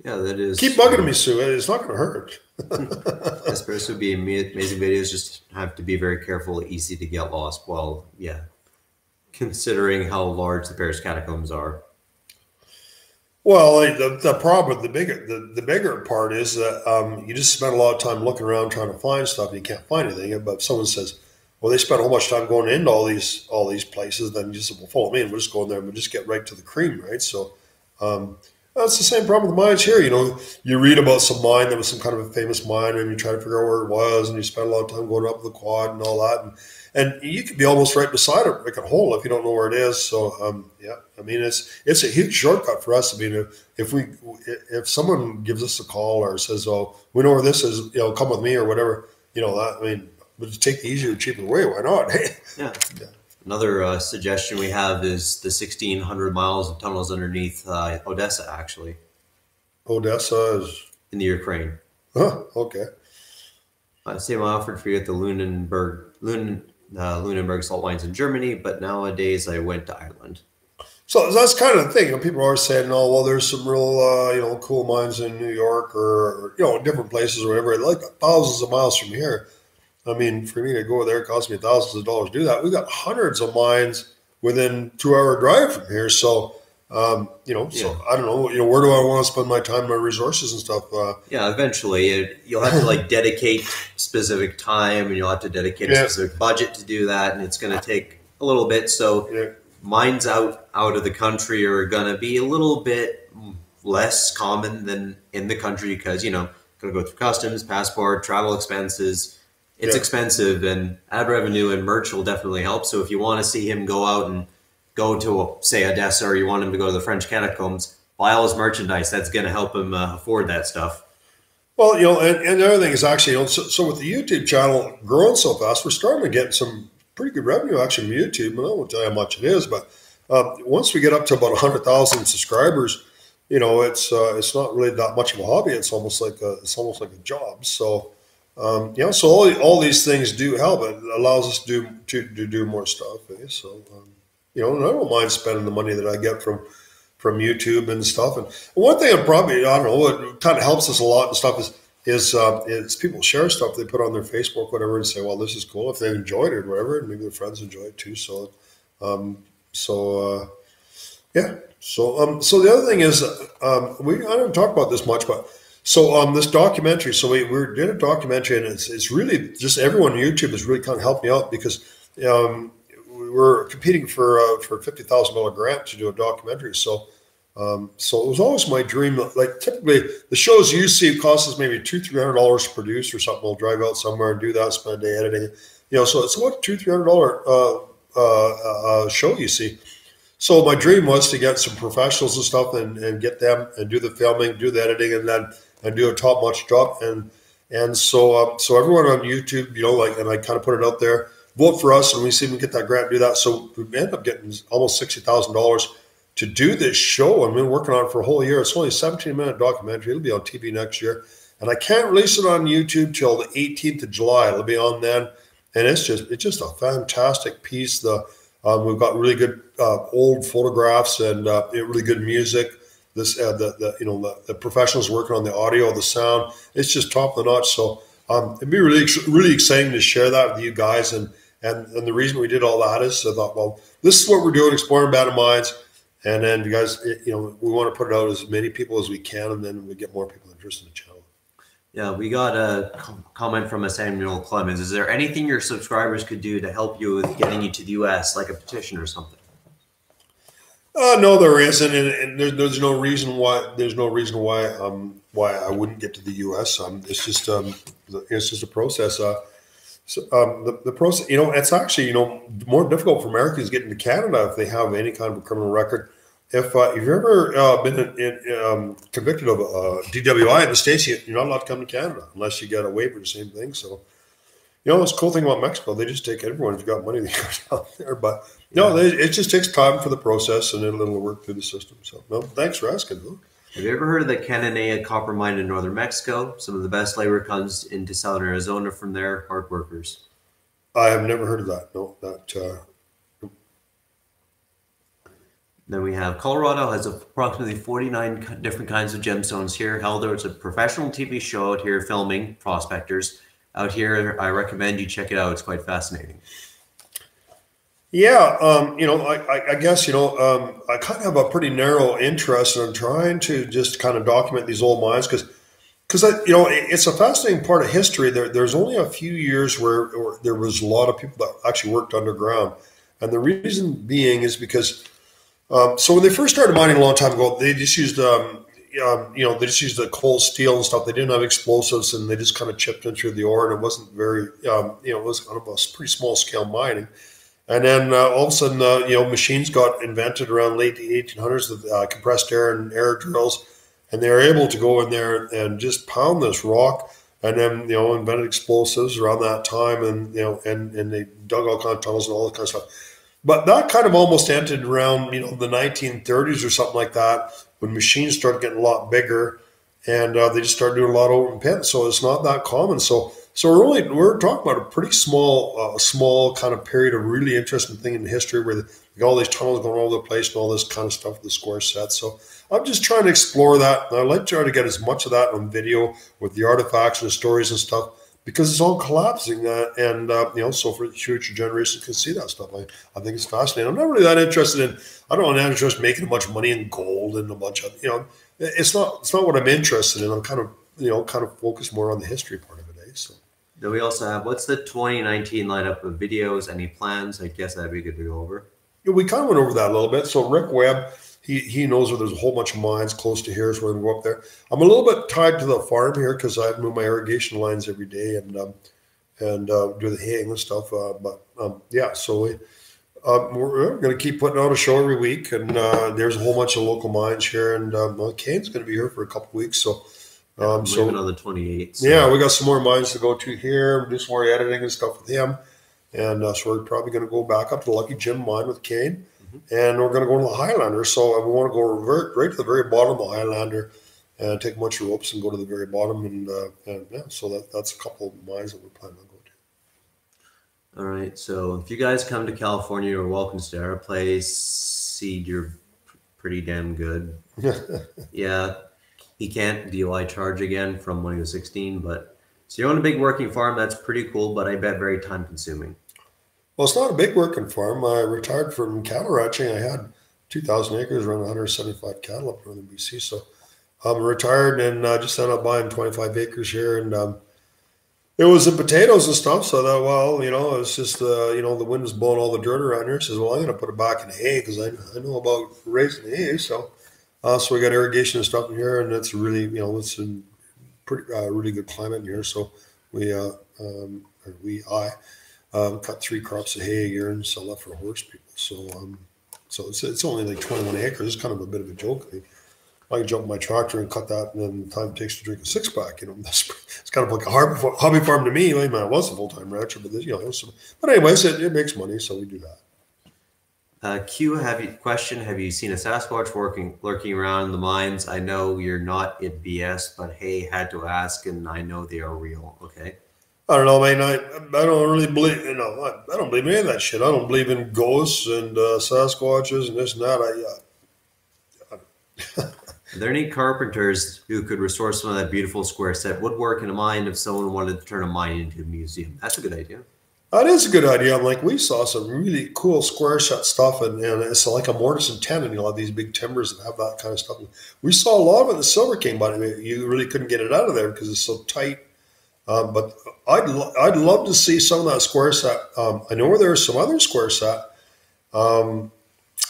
Yeah, that is. Keep bugging me, Sue. It's not going to hurt. This Paris would be amazing videos. Just have to be very careful, easy to get lost. Well, yeah, considering how large the Paris catacombs are. Well, the problem, the bigger part is that you just spend a lot of time looking around trying to find stuff, and you can't find anything. But if someone says, "Well, they spent a whole bunch of time going into all these places," then you just say, "Well, follow me, and we'll just go in there and we'll just get right to the cream, right?" So that's the same problem with the mines here. You read about some mine that was some kind of a famous mine, and you try to figure out where it was, and you spend a lot of time going up the quad and all that, and you could be almost right beside it, like a hole, if you don't know where it is. So it's a huge shortcut for us. I mean, if someone gives us a call or says, "Oh, we know where this is, come with me," or whatever, we'll just take the easier, cheaper way. Why not? Yeah. Another suggestion we have is the 1,600 miles of tunnels underneath Odessa, actually. Odessa is in the Ukraine. Huh, okay. Same offered for you at the Lunenburg salt mines in Germany, but nowadays I went to Ireland. So that's kind of the thing. People are always saying, "Oh, well, there's some real, cool mines in New York or different places or whatever, like thousands of miles from here." I mean, for me to go there, it cost me thousands of dollars to do that. We've got hundreds of mines within 2-hour drive from here. So, so I don't know, where do I want to spend my time, my resources and stuff? Eventually you'll have to dedicate specific time, and you'll have to dedicate a specific budget to do that. And it's going to take a little bit. So mines out of the country are going to be a little bit less common than in the country because, going to go through customs, passport, travel expenses. It's expensive, and ad revenue and merch will definitely help. So if you want to see him go out and go to, say, Odessa, or you want him to go to the French catacombs, buy all his merchandise. That's going to help him afford that stuff. Well, and the other thing is actually, so with the YouTube channel growing so fast, we're starting to get some pretty good revenue actually from YouTube. And I won't tell you how much it is, but once we get up to about 100,000 subscribers, it's not really that much of a hobby. It's almost like a job. So. So all these things do help. It allows us to do more stuff. So, and I don't mind spending the money that I get from YouTube and stuff. And one thing it kind of helps us a lot and stuff is people share stuff they put on their Facebook, whatever, and say, well, this is cool if they enjoyed it or whatever, and maybe their friends enjoy it too. So, So the other thing is, I didn't talk about this much, but. So this documentary, so we did a documentary, and it's really just everyone on YouTube has really kind of helped me out because we were competing for a $50,000 grant to do a documentary. So so it was always my dream. Like typically the shows you see cost us maybe $200-300 to produce or something. We'll drive out somewhere and do that, spend a day editing it. So it's about $200-300 show you see. So my dream was to get some professionals and stuff and get them and do the filming, do the editing, and do a top notch job. And so everyone on YouTube, and I kind of put it out there, vote for us, and we see if we can get that grant, do that. So we end up getting almost $60,000 to do this show. I've been working on it for a whole year. It's only a 17-minute documentary. It'll be on TV next year. And I can't release it on YouTube till the 18th of July. It'll be on then. And it's just a fantastic piece. We've got really good old photographs and really good music. The professionals working on the audio, the sound. It's just top of the notch. So it'd be really exciting to share that with you guys. And the reason we did all that is I thought, well, this is what we're doing, exploring abandoned mines. And then you guys, we want to put it out as many people as we can, and then we get more people interested in the channel. Yeah, we got a comment from a Samuel Clemens. Is there anything your subscribers could do to help you with getting you to the U.S., like a petition or something? No, there isn't, and there's no reason why. Why I wouldn't get to the U.S. It's just a process. The process, it's actually more difficult for Americans getting to Canada if they have any kind of a criminal record. If you've ever been convicted of a DWI in the States, you're not allowed to come to Canada unless you get a waiver. The same thing. So, that's the cool thing about Mexico. They just take everyone. If you've got money, they go down there. But no, it just takes time for the process, and it'll work through the system. So, no, thanks for asking. Huh? Have you ever heard of the Cananea copper mine in northern Mexico? Some of the best labor comes into southern Arizona from there, hard workers. I have never heard of that. No, Then we have Colorado has approximately 49 different kinds of gemstones here. Hell, there's a professional TV show out here filming prospectors. Out here, I recommend you check it out. It's quite fascinating. Yeah, I guess, I kind of have a pretty narrow interest in trying to just kind of document these old mines because it's a fascinating part of history. There's only a few years where there was a lot of people that actually worked underground. And the reason being is because, so when they first started mining a long time ago, they just used, they just used the cold steel and stuff. They didn't have explosives, and they just kind of chipped into the ore, and it wasn't very, it was kind of a pretty small scale mining. And then all of a sudden, machines got invented around late 1800s with compressed air and air drills, and they were able to go in there and just pound this rock. And then invented explosives around that time, and and they dug all kinds of tunnels and all that kind of stuff. But that kind of almost ended around the 1930s or something like that, when machines started getting a lot bigger, and they just started doing a lot of open pit. So it's not that common. So we're talking about a pretty small kind of period of really interesting thing in history where you got all these tunnels going all over the place and all this kind of stuff with the square set. So I'm just trying to explore that. And I'd like to try to get as much of that on video with the artifacts and the stories and stuff, because it's all collapsing. So for future generations can see that stuff. I think it's fascinating. I'm not really that interested I don't want to interest in making a bunch of money in gold and a bunch of, it's not what I'm interested in. I'm kind of focused more on the history part of it. So. Then we also have, what's the 2019 lineup of videos? Any plans? I guess that'd be good to go over. Yeah, we kind of went over that a little bit. So Rick Webb, he knows where there's a whole bunch of mines close to here, so we're going to go up there. I'm a little bit tied to the farm here because I move my irrigation lines every day and do the haying and stuff. So we're going to keep putting out a show every week, and there's a whole bunch of local mines here, and Kane's going to be here for a couple of weeks, so. Leaving on the 28th. So. Yeah, we got some more mines to go to here, do some more editing and stuff with him. And so we're probably going to go back up to the Lucky Jim mine with Kane. And we're going to go to the Highlander. So we want to go right to the very bottom of the Highlander and take a bunch of ropes and go to the very bottom. So that's a couple of mines that we're planning on going to. All right. So if you guys come to California, you're welcome to stay at our place. Seed, you're pretty damn good. Yeah. He can't DUI charge again from when he was 16, but so you're on a big working farm. That's pretty cool, but I bet very time consuming. Well, it's not a big working farm. I retired from cattle ranching. I had 2,000 acres, around 175 cattle up northern BC. So I'm retired and just ended up buying 25 acres here. And it was the potatoes and stuff. So that, well, it's just, the wind was blowing all the dirt around here. Says, well, I'm going to put it back in hay because I know about raising hay. So we got irrigation and stuff in here, and it's really, it's in pretty really good climate in here. So I cut 3 crops of hay a year and sell that for horse people. So it's only like 21 acres. It's kind of a bit of a joke. I can jump in my tractor and cut that, and then the time it takes to drink a 6-pack. It's kind of like a hobby farm to me. I mean, I was a full-time rancher, but but anyways, it makes money, so we do that. Q, have you seen a Sasquatch lurking around in the mines? I know you're not in BS, but hey, had to ask, and I know they are real. Okay. I don't know, man. I don't really believe, I don't believe any of that shit. I don't believe in ghosts and Sasquatches and this and that. Are there any carpenters who could restore some of that beautiful square set woodwork in a mine if someone wanted to turn a mine into a museum? That's a good idea. That is a good idea. I'm like, we saw some really cool square set stuff, and it's like a mortise and tenon. These big timbers that have that kind of stuff. We saw a lot of it in the Silver King, but you really couldn't get it out of there because it's so tight. But I'd love to see some of that square set. I know where there's some other square set.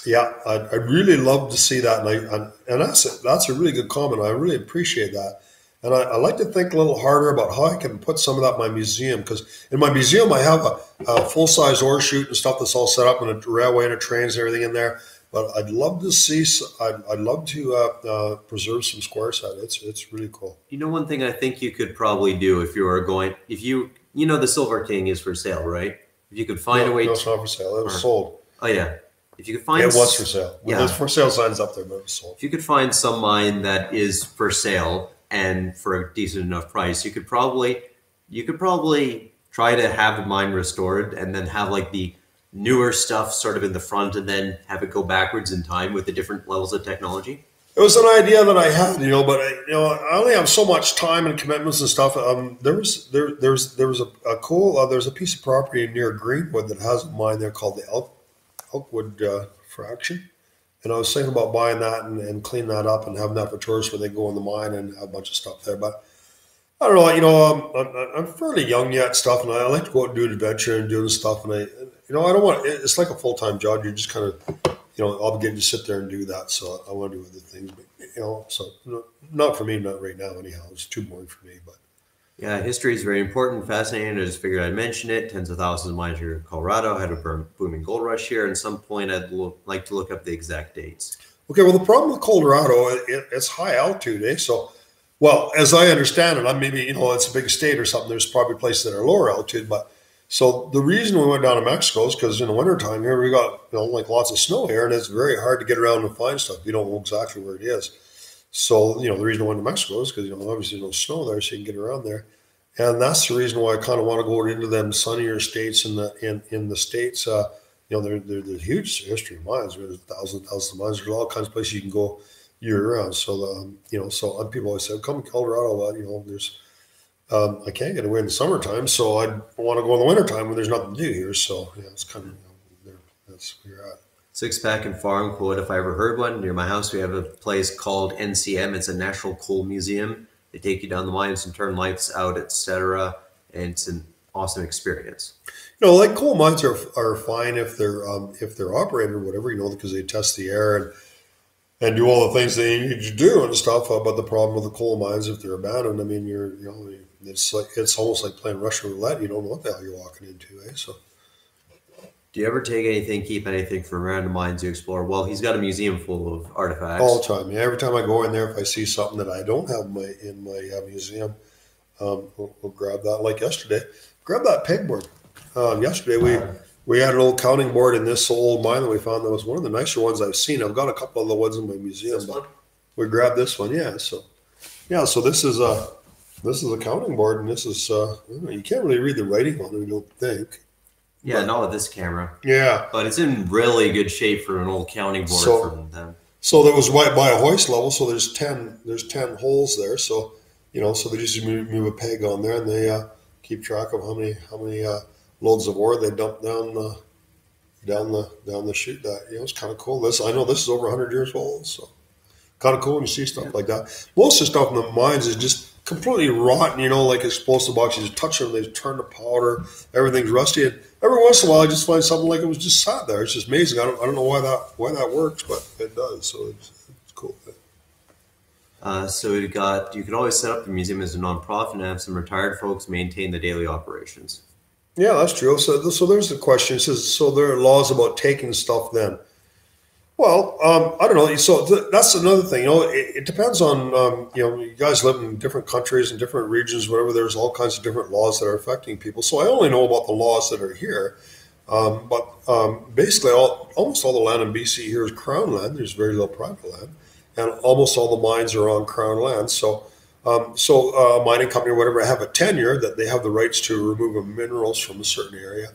Yeah, I'd really love to see that, and that's a really good comment. I really appreciate that, and I like to think a little harder about how I can put some of that in my museum, because in my museum I have a full-size ore chute and stuff that's all set up, and a railway and a trains and everything in there. But I'd love to see. I'd love to preserve some square set. It's really cool. One thing I think you could probably do if the Silver King is for sale, right? If you could find a way. No, it's not for sale. It was sold. Oh yeah. If you could find, it was for sale. Yeah. There's for sale signs up there, but it was sold. If you could find some mine that is for sale and for a decent enough price, you could probably try to have the mine restored and then have like the newer stuff sort of in the front, and then have it go backwards in time with the different levels of technology. It was an idea that I had, but I only have so much time and commitments and stuff. There's a piece of property near Greenwood that has a mine there called the Elkwood fraction, and I was thinking about buying that and cleaning that up and having that for tourists where they go in the mine and have a bunch of stuff there. But I don't know, I'm fairly young yet, stuff, and I like to go out and do an adventure and do stuff. And I don't want it's like a full-time job. You're just kind of obligated to sit there and do that. So I want to do other things, but so not for me, not right now. Anyhow, it's too boring for me, but. Yeah, history is very important, fascinating. I just figured I'd mention it. Tens of thousands of mines here in Colorado had a booming gold rush here. And at some point, I'd like to look up the exact dates. Okay, well, the problem with Colorado, it's high altitude, eh? So, well, as I understand it, maybe, it's a big state or something. There's probably places that are lower altitude. But so the reason we went down to Mexico is because in the wintertime here, we got, like lots of snow here, and it's very hard to get around and find stuff. You don't know exactly where it is. So, the reason I went to Mexico is because, obviously there's no snow there, so you can get around there. And that's the reason why I kind of want to go into them sunnier states in the States. There's a huge history of mines. There's thousands of mines. There's all kinds of places you can go year round. So, so people always say, come to Colorado. Well, there's, I can't get away in the summertime, so I want to go in the wintertime when there's nothing to do here. So, it's kind of, that's where you're at. 6-pack and farm quote, if I ever heard one. Near my house, we have a place called NCM. It's a National Coal Museum. They take you down the mines and turn lights out, etc. And it's an awesome experience. Like coal mines are fine if they're operated or whatever, because they test the air and do all the things they need to do and stuff. But the problem with the coal mines, if they're abandoned, it's almost like playing Russian roulette. You don't know what the hell you're walking into, eh? So. Do you ever keep anything from random mines you explore? Well, he's got a museum full of artifacts. All the time. Yeah, every time I go in there, if I see something that I don't have in my museum, we'll grab that. Like yesterday, grab that pegboard. Yesterday, we had an old counting board in this old mine that we found that was one of the nicer ones I've seen. I've got a couple of the ones in my museum, but we grabbed this one. Yeah, so this is a counting board, and this is you can't really read the writing on it, I don't think. Yeah, not with this camera. Yeah. But it's in really good shape for an old counting board from them. So that was right by a hoist level, so there's 10 holes there. So, so they just move a peg on there, and they keep track of how many loads of ore they dump down the chute. That it's kind of cool. I know this is over 100 years old, so kind of cool when you see stuff like that. Most of the stuff in the mines is just completely rotten, like explosive boxes. You touch them, they turn to powder. Everything's rusty. And every once in a while, I just find something like it was just sat there. It's just amazing. I don't know why that works, but it does. So it's cool. So you could always set up the museum as a nonprofit and have some retired folks maintain the daily operations. Yeah, that's true. So there's the question. It says, so there are laws about taking stuff then. Well, I don't know. So that's another thing. It depends on, you guys live in different countries and different regions, whatever. There's all kinds of different laws that are affecting people. So I only know about the laws that are here. But basically, almost all the land in BC here is Crown land. There's very little private land. And almost all the mines are on Crown land. So a mining company or whatever have a tenure that they have the rights to remove minerals from a certain area,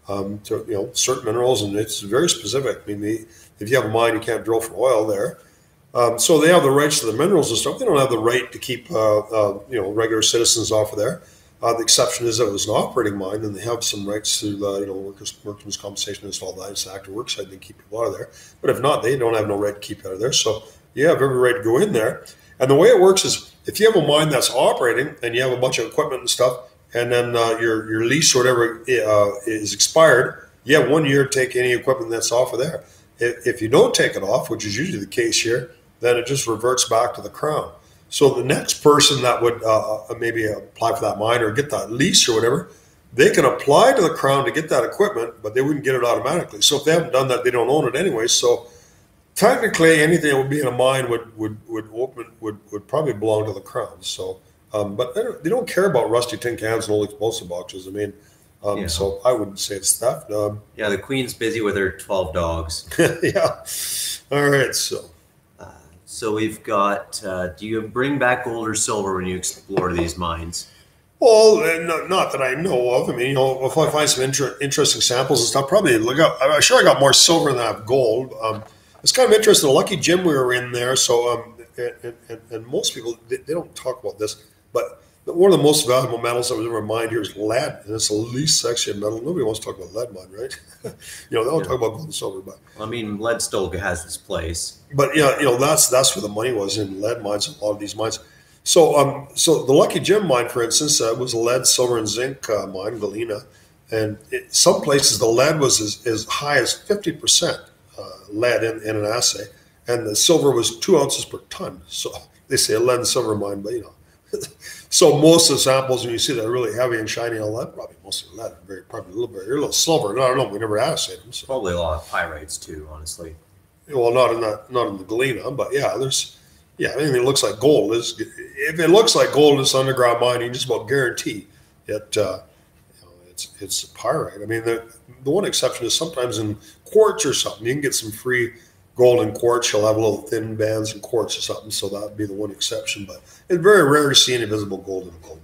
to certain minerals, and it's very specific. I mean, if you have a mine, you can't drill for oil there. So they have the rights to the minerals and stuff. They don't have the right to keep regular citizens off of there. The exception is that it was an operating mine, and they have some rights to workers' compensation and all that. It's an active work site. They keep people out of there. But if not, they don't have no right to keep you out of there. So you have every right to go in there. And the way it works is, if you have a mine that's operating and you have a bunch of equipment and stuff, and then your lease or whatever is expired, you have 1 year to take any equipment that's off of there. If you don't take it off, which is usually the case here, then it just reverts back to the Crown. So the next person that would maybe apply for that mine or get that lease or whatever, they can apply to the Crown to get that equipment, but they wouldn't get it automatically. So if they haven't done that, they don't own it anyway. So technically, anything that would be in a mine would probably belong to the Crown. So, but they don't care about rusty tin cans and old explosive boxes. I mean, so I wouldn't say it's theft. The Queen's busy with her 12 dogs. Yeah. All right. So we've got. Do you bring back gold or silver when you explore these mines? Well, not that I know of. I mean, if I find some interesting samples and stuff, probably look up. I'm sure I got more silver than I have gold. It's kind of interesting. The Lucky Gym we were in there, so and most people they don't talk about this, but one of the most valuable metals that was ever mined here is lead, and it's the least sexy metal. Nobody wants to talk about lead mine, right? They don't talk about gold and silver, but I mean, lead still has its place. But that's where the money was in lead mines. A lot of these mines. So the Lucky Gym mine, for instance, was a lead, silver, and zinc mine, galena, and some places the lead was as high as 50%. Lead in an assay, and the silver was 2 ounces per ton. So they say a lead and silver mine, but so most of the samples when you see that really heavy and shiny on lead, probably mostly lead, probably a little silver. I don't know. We never assayed them. So. Probably a lot of pyrites too, honestly. Well, not in the galena, but anything that looks like gold is. If it looks like gold, it's underground mining. You just about guarantee it. It's pyrite. I mean, the one exception is sometimes in quartz or something. You can get some free gold in quartz. You'll have little thin bands in quartz or something. So that would be the one exception. But it's very rare to see any visible gold in gold.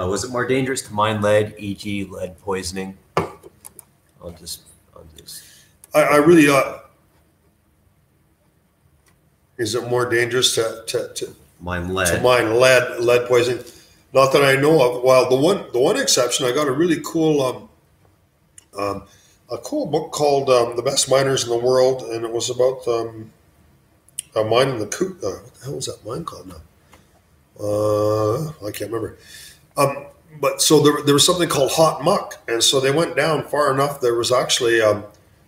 Was it more dangerous to mine lead, e.g., lead poisoning? I'll just. I really. Is it more dangerous to mine lead? To mine lead poisoning. Not that I know of. Well, the one exception, I got a really cool book called "The Best Miners in the World," and it was about a mine in the Coot. What the hell was that mine called now? I can't remember. But so there was something called hot muck, and so they went down far enough. There was actually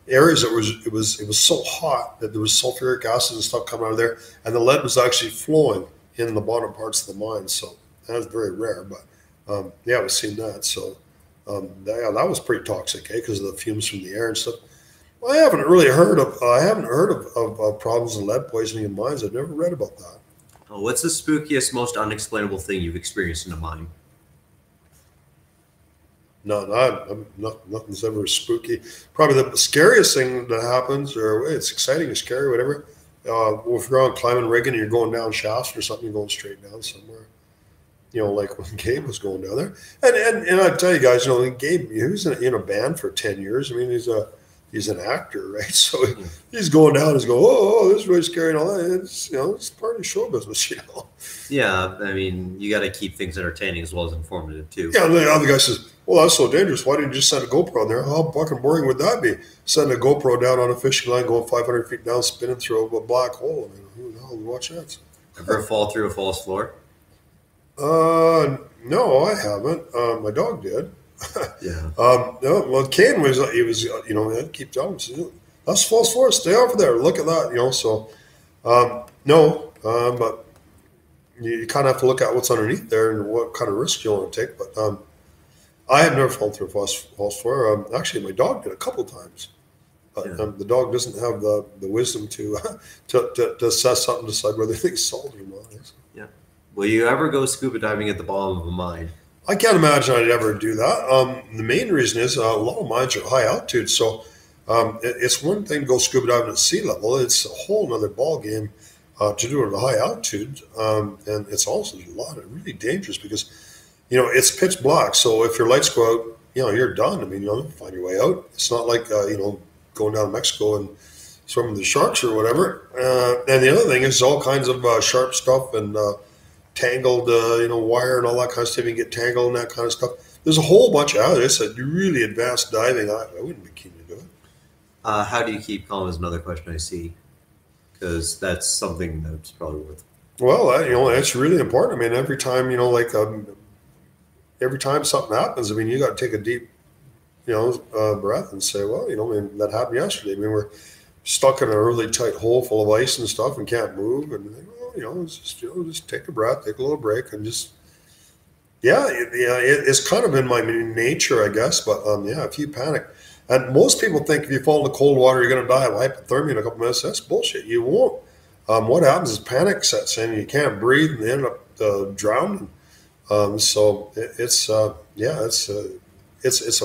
areas that it was so hot that there was sulfuric acid and stuff coming out of there, and the lead was actually flowing in the bottom parts of the mine. So. That's very rare, but we've seen that. So that was pretty toxic, because of the fumes from the air and stuff. Well, I haven't heard of problems with lead poisoning in mines. I've never read about that. Oh, what's the spookiest, most unexplainable thing you've experienced in a mine? No, nothing's ever spooky. Probably the scariest thing that happens, or it's exciting or scary, whatever. If you're on climbing rigging and you're going down shafts or something, you're going straight down somewhere. Like when Gabe was going down there, and I tell you guys, Gabe, he was in a band for 10 years. I mean, he's an actor, right? So he's going down, he's going, oh, this is really scary and all that. It's part of show business, Yeah, I mean, you got to keep things entertaining as well as informative too. Yeah, and the other guy says, well, that's so dangerous. Why didn't you just send a GoPro in there? How fucking boring would that be? Send a GoPro down on a fishing line, going 500 feet down, spinning through a black hole. I mean, who the hell would watch that? Ever fall through a false floor? No, I haven't. My dog did. Yeah. No, well, Kane was, he was, I'd keep telling him, that's false forest. Stay over there. Look at that, so, no, but you kind of have to look at what's underneath there and what kind of risk you want to take. But I have never fallen through a false floor. Actually, my dog did a couple times. But Yeah. the dog doesn't have the wisdom to, to assess something, decide whether it's salt or not. Yeah. Will you ever go scuba diving at the bottom of a mine? I can't imagine I'd ever do that. The main reason is a lot of mines are high altitude, so it's one thing to go scuba diving at sea level. It's a whole other ball game to do it at a high altitude, and it's also a lot of really dangerous because it's pitch black. So if your lights go out, you're done. I mean, you'll never find your way out. It's not like going down to Mexico and swimming with the sharks or whatever. And the other thing is all kinds of sharp stuff and tangled, wire and all that kind of stuff. You can get tangled and that kind of stuff. There's a whole bunch of it. It's a really advanced diving. I wouldn't be keen to do it. How do you keep calm is another question I see, because that's something that's probably worth. Well, it's really important. I mean, every time, every time something happens, I mean, you got to take a deep, breath and say, well, I mean, that happened yesterday. I mean, we're stuck in a really tight hole full of ice and stuff and can't move. And, it's just take a breath, take a little break and just, it's kind of in my nature, I guess. But, if you panic, and most people think if you fall into cold water, you're going to die of hypothermia in a couple minutes. That's bullshit. You won't. What happens is panic sets in, you can't breathe, and you end up drowning. So it's a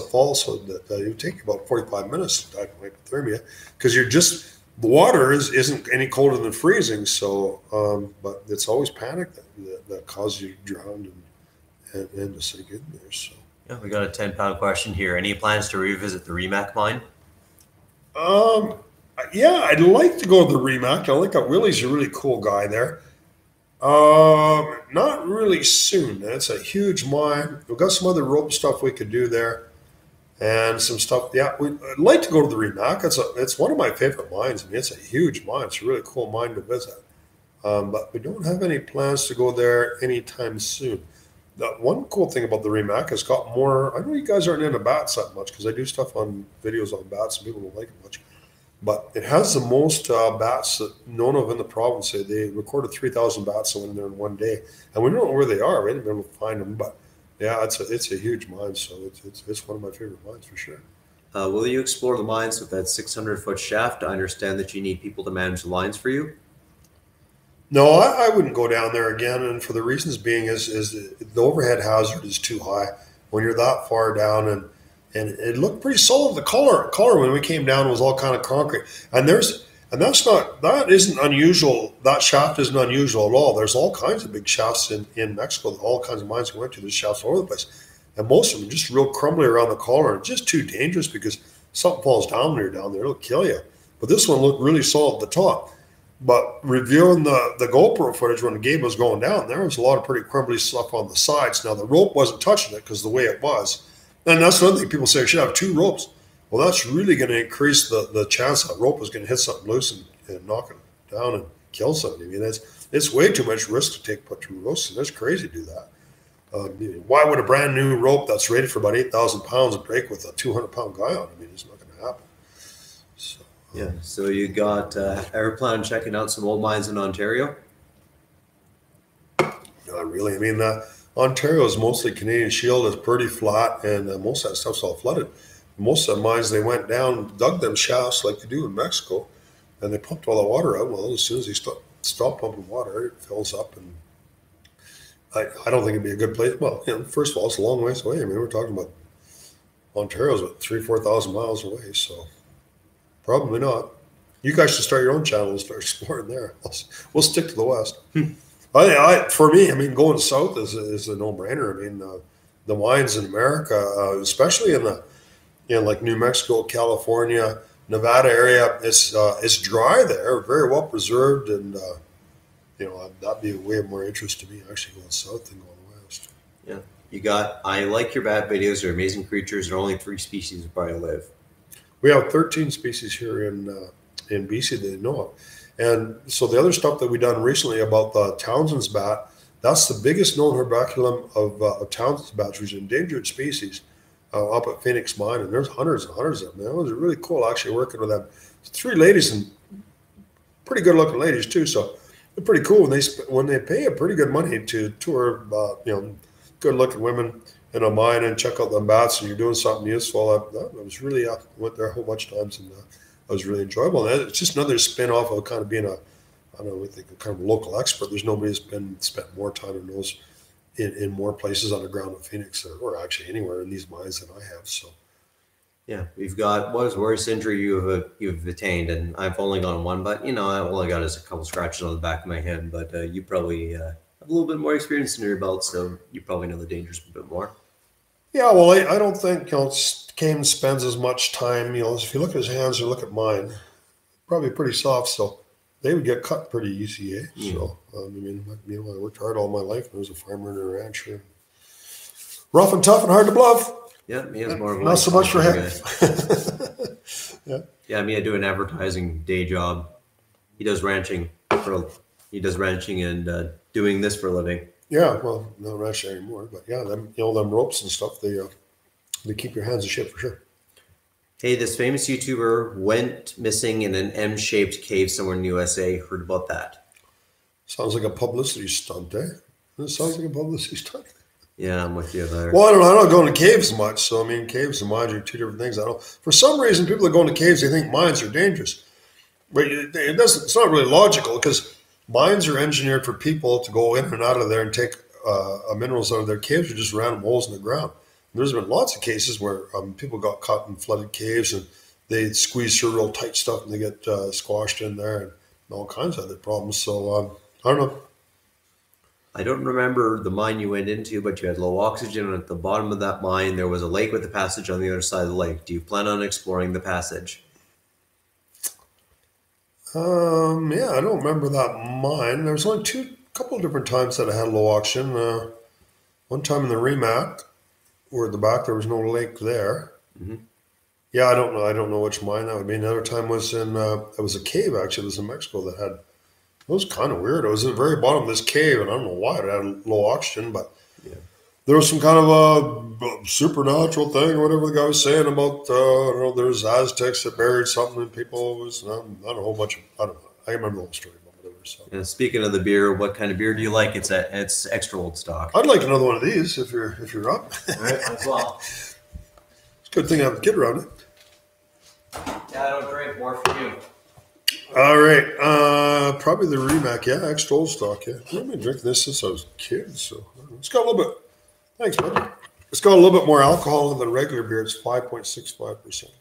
falsehood that it would take about 45 minutes to die from hypothermia because the water isn't any colder than freezing. So, but it's always panic that causes you to drown and to sink in there. So. Yeah, we got a 10-pound question here. Any plans to revisit the Remac mine? Yeah, I'd like to go to the Remac. I think that Willie's a really cool guy there. Not really soon. It's a huge mine. We've got some other rope stuff we could do there, and some stuff. Yeah, I'd like to go to the Remac. It's one of my favorite mines. I mean, it's a huge mine. It's a really cool mine to visit. But we don't have any plans to go there anytime soon. The one cool thing about the Remac has got more. I know you guys aren't into bats that much because I do stuff on videos on bats and people don't like it much. But it has the most bats that known of in the province. They recorded 3,000 bats in there in one day, and we don't know where they are. We haven't been able to find them, but yeah, it's a huge mine. So it's one of my favorite mines for sure. Will you explore the mines with that 600-foot shaft? I understand that you need people to manage the lines for you. No, I wouldn't go down there again, and for the reasons being is the overhead hazard is too high when you're that far down, and it looked pretty solid. The color when we came down was all kind of concrete, and that isn't unusual. That shaft isn't unusual at all. There's all kinds of big shafts in Mexico. All kinds of mines we went to. There's shafts all over the place, and most of them just real crumbly around the collar. It's just too dangerous because something falls down when you're down there, it'll kill you. But this one looked really solid at the top. But reviewing the GoPro footage when Gabe was going down, there was a lot of pretty crumbly stuff on the sides. Now, the rope wasn't touching it because the way it was. And that's another thing. People say I should have two ropes. Well, that's really going to increase the chance that rope is going to hit something loose and knock it down and kill somebody. I mean, it's way too much risk to take put two ropes, and it's crazy to do that. Why would a brand new rope that's rated for about 8,000 pounds break with a 200-pound guy on it? I mean, it's not going to happen. So, yeah. So you got ever plan on checking out some old mines in Ontario? Not really. I mean, Ontario is mostly Canadian Shield. It's pretty flat, and most of that stuff's all flooded. Most of the mines, they went down, dug them shafts like they do in Mexico, and they pumped all the water out. Well, as soon as they stop pumping water, it fills up, and I don't think it'd be a good place. Well, first of all, it's a long ways away. I mean, we're talking about Ontario's about 4,000 miles away, so probably not. You guys should start your own channel and start exploring there. We'll stick to the West. For me, I mean, going south is a no-brainer. I mean, the mines in America, especially in like New Mexico, California, Nevada area, it's dry there, very well preserved, and that'd be way more interest to me actually going south than going west. Yeah, I like your bat videos. They're amazing creatures. There are only 3 species of biolive. We have 13 species here in BC that they know of. And so the other stuff that we done recently about the Townsend's bat, That's the biggest known herbaculum of Townsend's bats, which is endangered species, up at Phoenix Mine, and there's hundreds and hundreds of them. It was really cool actually working with them. 3 ladies, and pretty good looking ladies too. So they're pretty cool when they pay a pretty good money to tour, good looking women in a mine and check out the bats, and you're doing something useful. I was really went there a whole bunch of times, and it was really enjoyable. And it's just another spin off of kind of being I don't know, I think a kind of a local expert. There's nobody who's spent more time and knows in more places underground in Phoenix or actually anywhere in these mines than I have. So, yeah, we've got what is the worst injury you've attained, and I've only gone one, but all I got is a couple scratches on the back of my head. But you probably have a little bit more experience in your belt, so you probably know the dangers a bit more. Yeah, well, I don't think Kane spends as much time. If you look at his hands or look at mine, probably pretty soft. So. They would get cut pretty easy, eh? Yeah. So, I worked hard all my life. I was a farmer and a rancher. Rough and tough and hard to bluff. Yeah, he has more of a Not so much for him. Yeah, I do an advertising day job. He does ranching and doing this for a living. Yeah, well, not ranching anymore, but yeah, them ropes and stuff. They keep your hands in shape for sure. Hey, this famous YouTuber went missing in an M-shaped cave somewhere in the USA. Heard about that? Sounds like a publicity stunt, eh? It sounds like a publicity stunt. Yeah, I'm with you there. Well, I don't go into caves much. So, caves and mines are 2 different things. For some reason, people that go into caves, they think mines are dangerous. But it's not really logical because mines are engineered for people to go in and out of there and take minerals out of their caves. Are just random holes in the ground. There's been lots of cases where people got caught in flooded caves and they squeeze through real tight stuff and they get squashed in there and all kinds of other problems. So I don't know. I don't remember the mine you went into, but you had low oxygen. And at the bottom of that mine, there was a lake with a passage on the other side of the lake. Do you plan on exploring the passage? Yeah, I don't remember that mine. There was only couple of different times that I had low oxygen. One time in the Remac, where at the back there was no lake there. Mm-hmm. Yeah, I don't know. I don't know which mine that would be. Another time was it was a cave actually. It was in Mexico that had. It was kind of weird. It was at the very bottom of this cave, and I don't know why it had low oxygen, but there was some kind of a supernatural thing or whatever the guy was saying about. There's Aztecs that buried something, and people was not a whole bunch of. I don't know. I remember the whole story. So. Yeah, speaking of the beer, what kind of beer do you like? It's extra old stock. I'd like another one of these if you're up. All right, as well. It's a good thing I have a kid around it. Yeah, I don't drink. More for you. All right, probably the Remac. Yeah, extra old stock. Yeah, I've been drinking this since I was a kid, so it's got a little bit. Thanks, bud. It's got a little bit more alcohol than regular beer. It's 5.65%.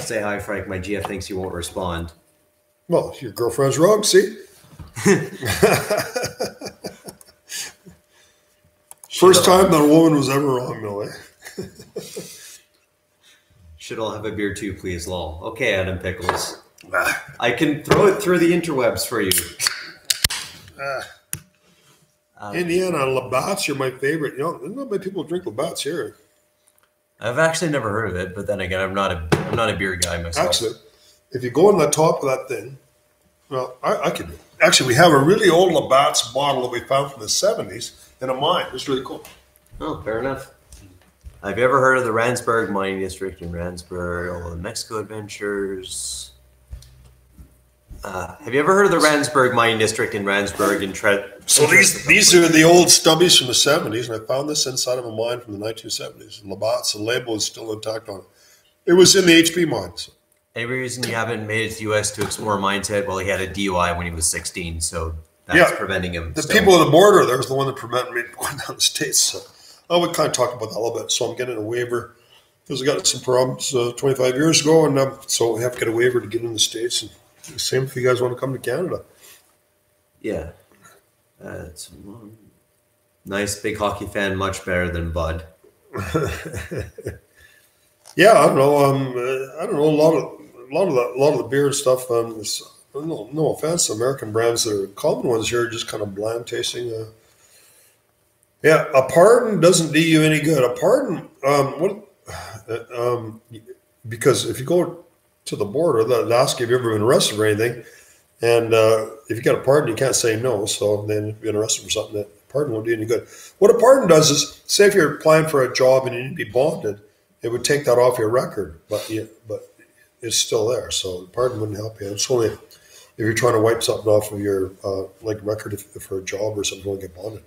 Say hi, Frank. My GF thinks you won't respond. Well, your girlfriend's wrong. See. First time that a woman was ever wrong, no way. Should all have a beer too, please, lol. Okay, Adam Pickles. I can throw it through the interwebs for you. Indiana Labatt's are my favorite. Not many people drink Labatt's here. I've actually never heard of it, but then again, I'm not a beer guy myself. Actually, if you go on the top of that thing, well, I could. Actually, we have a really old Labatt's bottle that we found from the 70s in a mine. It's really cool. Oh, fair enough. Have you ever heard of the Randsburg Mining District in Randsburg, or the Mexico Adventures? Have you ever heard of the Randsburg Mining District in Randsburg in So these are the old stubbies from the 70s, and I found this inside of a mine from the 1970s. And Labatt's, the label is still intact on it. It was in the HP mines. Any reason you haven't made it to U.S. to explore mines yet? Well, he had a DUI when he was 16, so that's preventing him. The people at the border, there's the one that prevented me from going down the States. So I would kind of talk about that a little bit. So I'm getting a waiver because I got some problems 25 years ago, and so we have to get a waiver to get in the States. And same if you guys want to come to Canada. Yeah. It's nice big hockey fan, much better than Bud. Yeah, I don't know. I don't know. A lot of the beer and stuff. No offense, American brands that are common ones here are just kind of bland tasting. A pardon doesn't do you any good. A pardon, because if you go to the border, they'll ask you if you've ever been arrested or anything, and if you got a pardon, you can't say no. So then if you've been arrested for something, that pardon won't do you any good. What a pardon does is, say if you're applying for a job and you need to be bonded, it would take that off your record, but it's still there. So the pardon wouldn't help you. It's only if you're trying to wipe something off of your record for a job or something, you want to get bonded.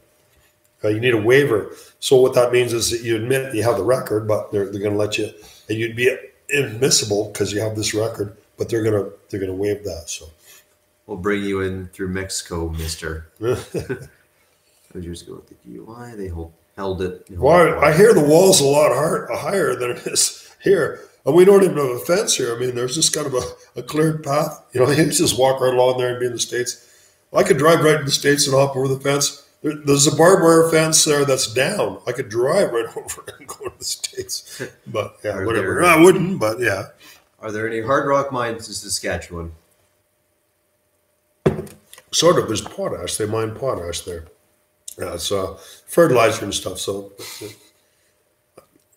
You need a waiver. So what that means is that you admit you have the record, but they're going to let you, and you'd be admissible because you have this record, but they're going to waive that. So we'll bring you in through Mexico, mister. Years ago with the DUI, they held it. Well, I hear the wall's a lot higher than it is here. And we don't even have a fence here. I mean, there's just kind of a cleared path. You know, you can just walk right along there and be in the States. I could drive right in the States and hop over the fence. There's a barbed wire fence there that's down. I could drive right over and go to the States. But, yeah, whatever. I wouldn't, but, yeah. Are there any hard rock mines in Saskatchewan? Sort of. There's potash. They mine potash there. Yeah, it's fertilizer and stuff, so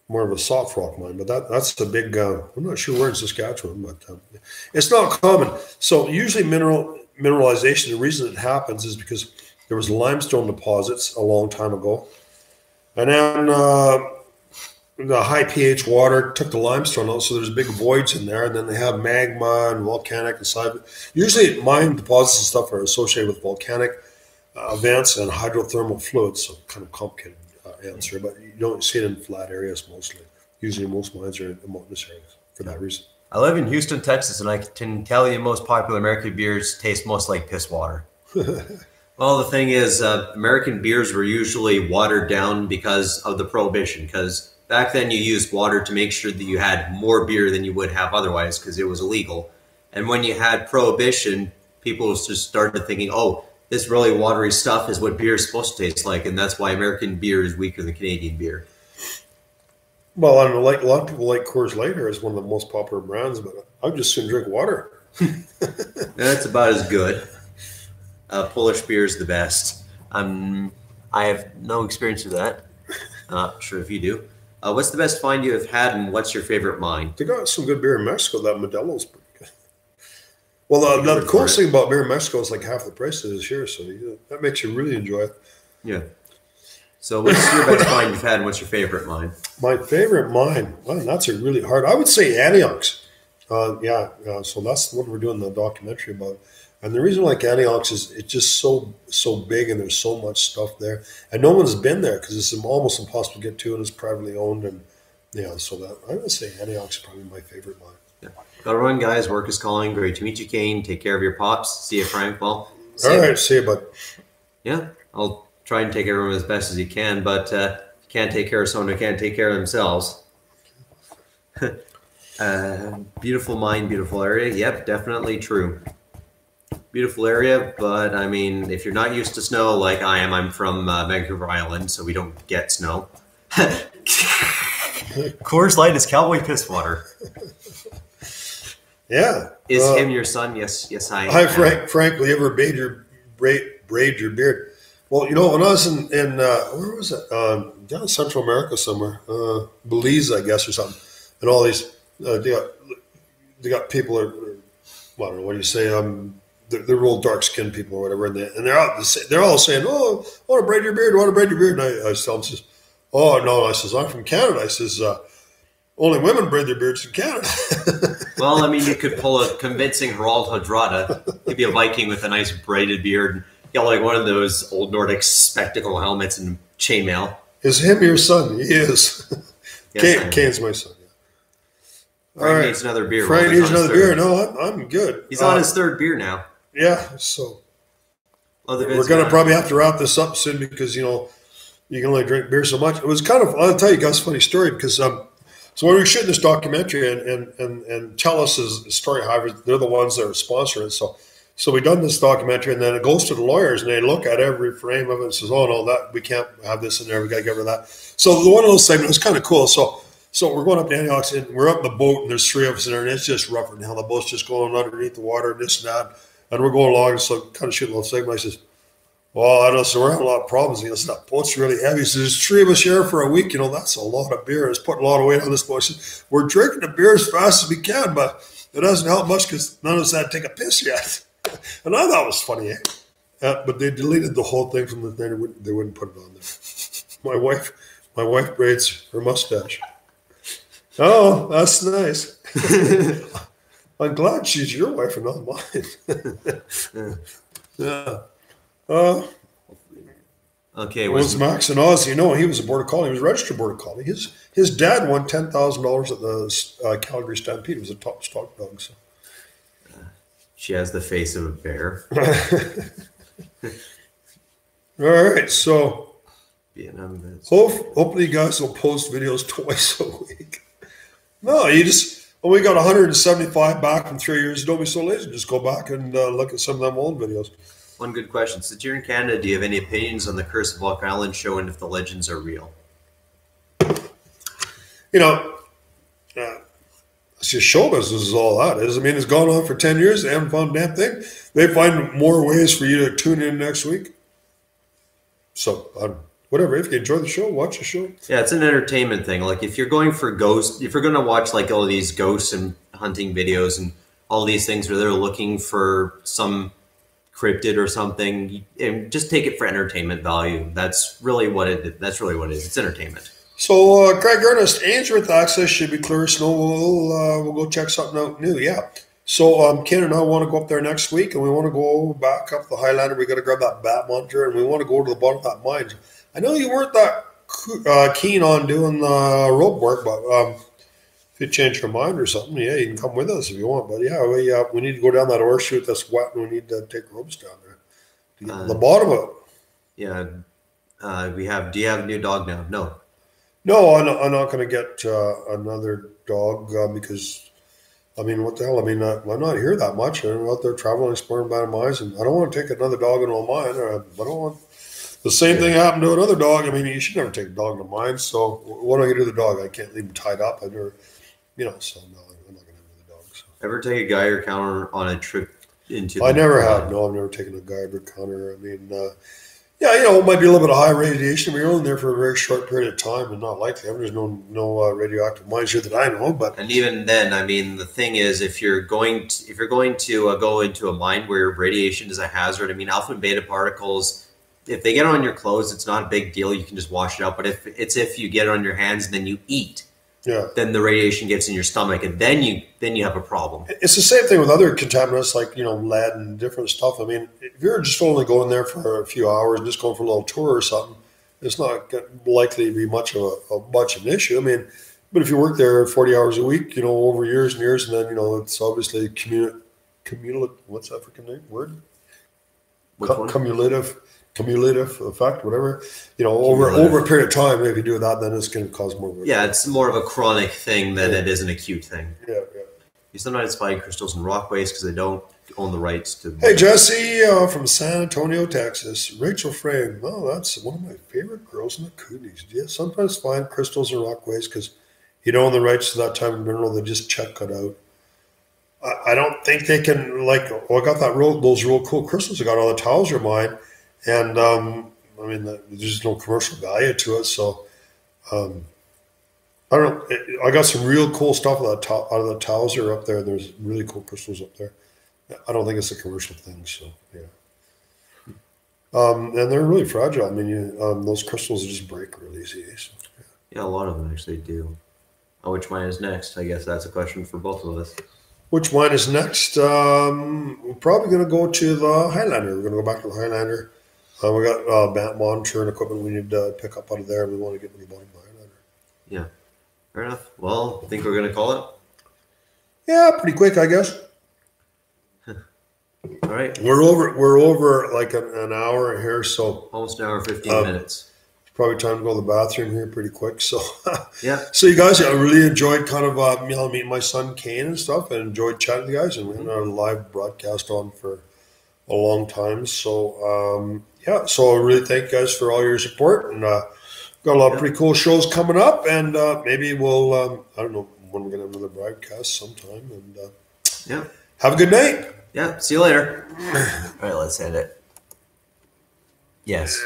more of a soft rock mine. But that's the big, I'm not sure where in Saskatchewan, but it's not common. So usually mineralization, the reason it happens is because there was limestone deposits a long time ago. And then the high pH water took the limestone out, so there's big voids in there. And then they have magma and volcanic and seismic. Usually mine deposits and stuff are associated with volcanic events and hydrothermal fluids, so kind of complicated answer, but you don't see it in flat areas mostly. Usually most mines are in mountainous areas for that reason. I live in Houston, Texas, and I can tell you most popular American beers taste most like piss water. Well, the thing is, American beers were usually watered down because of the Prohibition, because back then you used water to make sure that you had more beer than you would have otherwise because it was illegal. And when you had Prohibition, people just started thinking, oh, this really watery stuff is what beer is supposed to taste like, and that's why American beer is weaker than Canadian beer. Well, and like a lot of people like Coors Light as one of the most popular brands, but I just soon drink water. That's about as good. Polish beer is the best. I have no experience with that. Not sure if you do. What's the best find you have had, and what's your favorite mine? They got some good beer in Mexico. That Modelo's pretty good. Well, the coolest thing about beer in Mexico is like half the price it is here, so that makes you really enjoy it. Yeah. So what's your best mine you've had, and what's your favorite mine? My favorite mine? Well, that's a really hard. I would say Antiochs. So that's what we're doing the documentary about. And the reason I like Antiochs is it's just so big, and there's so much stuff there. And no one's been there because it's almost impossible to get to, and it's privately owned. And so that I would say Antiochs is probably my favorite mine. Yeah. Gotta run, guys. Work is calling. Great to meet you, Kane. Take care of your pops. See you, Frank. Well, all right. See you, bud. Yeah, I'll try and take care of them as best as you can, but you can't take care of someone who can't take care of themselves. Beautiful mine, beautiful area. Yep, definitely true. Beautiful area, but I mean, if you're not used to snow like I am, I'm from Vancouver Island, so we don't get snow. Coors Light is cowboy piss water. Yeah. Is him your son? Yes, I am. Hi, Frank. Frank, will you ever braid your beard? Well, when I was in where was it? Down in Central America somewhere, Belize, I guess, or something. And all these, they got people I don't know what do you say? They're real dark skinned people or whatever, and they're all saying, "Oh, I want to braid your beard. I want to braid your beard." And I tell them, says, "Oh no," I says, "I'm from Canada." I says, "Only women braid their beards in Canada." Well, I mean, you could pull a convincing Harald Hardrada. He'd be a Viking with a nice braided beard, and got like one of those old Nordic spectacle helmets and chainmail. Is him your son? He is. Yes, Kane's my son. Frank needs another beer. Frank needs another beer. No, I'm good. He's on his third beer now. Yeah, so we're going to probably have to wrap this up soon because, you can only drink beer so much. It was kind of, I'll tell you guys a funny story because so when we were shooting this documentary and Tellus is Story Hivers, they're the ones that are sponsoring it. So we done this documentary, and then it goes to the lawyers, and they look at every frame of it and says, "Oh no, that we can't have this in there. We got to get rid of that." So the one of those segments was kind of cool. So we're going up to Antioch, and we're up in the boat, and there's three of us in there, and it's just rougher than hell. The boat's just going underneath the water and this and that. And we're going along, and so kind of shooting a little segment. I says, "Well, I know, so we're having a lot of problems." He goes, "That boat's really heavy." He says, "There's three of us here for a week. That's a lot of beer. It's putting a lot of weight on this boat." He says, "We're drinking the beer as fast as we can, but it doesn't help much because none of us had to take a piss yet." And I thought it was funny, eh? But they deleted the whole thing from the thing. They wouldn't put it on there. My wife braids her mustache. Oh, that's nice. I'm glad she's your wife and not mine. Yeah. Okay. Was Max and Ozzy? No, he was a border collie. He was a registered border collie. His dad won $10,000 at the Calgary Stampede. He was a top stock dog. So. She has the face of a bear. All right, so Vietnam. Hopefully you guys will post videos twice a week. No, we got 175 back from 3 years. Don't be so lazy. Just go back and look at some of them old videos. One good question. Since you're in Canada, do you have any opinions on the Curse of Block Island show and if the legends are real? It's just show business is all that is. I mean, it's gone on for 10 years. They haven't found a damn thing. They find more ways for you to tune in next week. So, whatever. If you enjoy the show, watch the show. Yeah, it's an entertainment thing. Like if you're going for ghosts, if you're going to watch like all these ghosts and hunting videos and all these things where they're looking for some cryptid or something, and just take it for entertainment value. That's really what it is. It's entertainment. So, Craig Ernest, Ainsworth access should be clear. So we'll go check something out new. Yeah. So Ken and I want to go up there next week, and we want to go back up the Highlander. We got to grab that bat monitor, and we want to go to the bottom of that mine. I know you weren't that keen on doing the rope work, but if you change your mind or something, yeah, you can come with us if you want. But yeah, we need to go down that ore chute that's wet, and we need to take ropes down there to get to the bottom of it. Yeah. Do you have a new dog now? No. No, I'm not going to get another dog because, I mean, what the hell? I mean, I'm not here that much. I'm out there traveling, exploring by mines, and I don't want to take another dog into a mine. I don't want the same thing happen to another dog. I mean, you should never take a dog into a mine. So what am I going to do to the dog? I can't leave him tied up. So no, I'm not going to do the dog. So. Ever take a Geiger counter on a trip into? I never have. No, I've never taken a Geiger counter. I mean. Yeah, it might be a little bit of high radiation. We're only there for a very short period of time and not likely. I mean, there's no radioactive mines here that I know. But and even then, I mean, the thing is, if you're going to go into a mine where radiation is a hazard, I mean, alpha and beta particles, if they get on your clothes, it's not a big deal. You can just wash it out. But if you get it on your hands and then you eat, then the radiation gets in your stomach, and then you have a problem. It's the same thing with other contaminants like lead and different stuff. I mean, if you're just only going there for a few hours, just going for a little tour or something, it's not likely to be much of an issue. I mean, but if you work there 40 hours a week, over years and years, and then it's obviously cumulative. What's that freaking name word? Cumulative effect, whatever, over a period of time, if you do that, then it's going to cause more. Yeah, it's more of a chronic thing than it is an acute thing. Yeah. You sometimes find crystals and rock waste because they don't own the rights to. Hey, Jesse from San Antonio, Texas. Rachel Frame. Oh, that's one of my favorite girls in the Coonies. Do you sometimes find crystals and rock waste because you don't own the rights to that type of mineral? They just check cut out. I don't think they can, I got those real cool crystals I got on the Towser mine. And, I mean, there's no commercial value to it. So, I don't know. I got some real cool stuff out of the Towser up there. There's really cool crystals up there. I don't think it's a commercial thing. So, yeah. And they're really fragile. I mean, those crystals just break really easy. So, yeah, a lot of them actually do. Which mine is next? I guess that's a question for both of us. Which mine is next? We're probably going to go to the Highlander. We're going to go back to the Highlander. We got bat monitor and equipment we need to pick up out of there. We want to get to the bottom of the Highlander. Yeah, fair enough. Well, I think we're going to call it. Yeah, pretty quick, I guess. All right. We're over like an hour here, so almost an hour, 15 minutes. It's probably time to go to the bathroom here pretty quick. So yeah. So you guys, I really enjoyed kind of meeting my son Kane and stuff, and enjoyed chatting to you guys. And we had a live broadcast on for a long time. So so I really thank you guys for all your support, and got a lot of pretty cool shows coming up, and maybe we'll I don't know when we're gonna have another broadcast sometime. And have a good night. Yeah, see you later. All right, let's end it. Yes.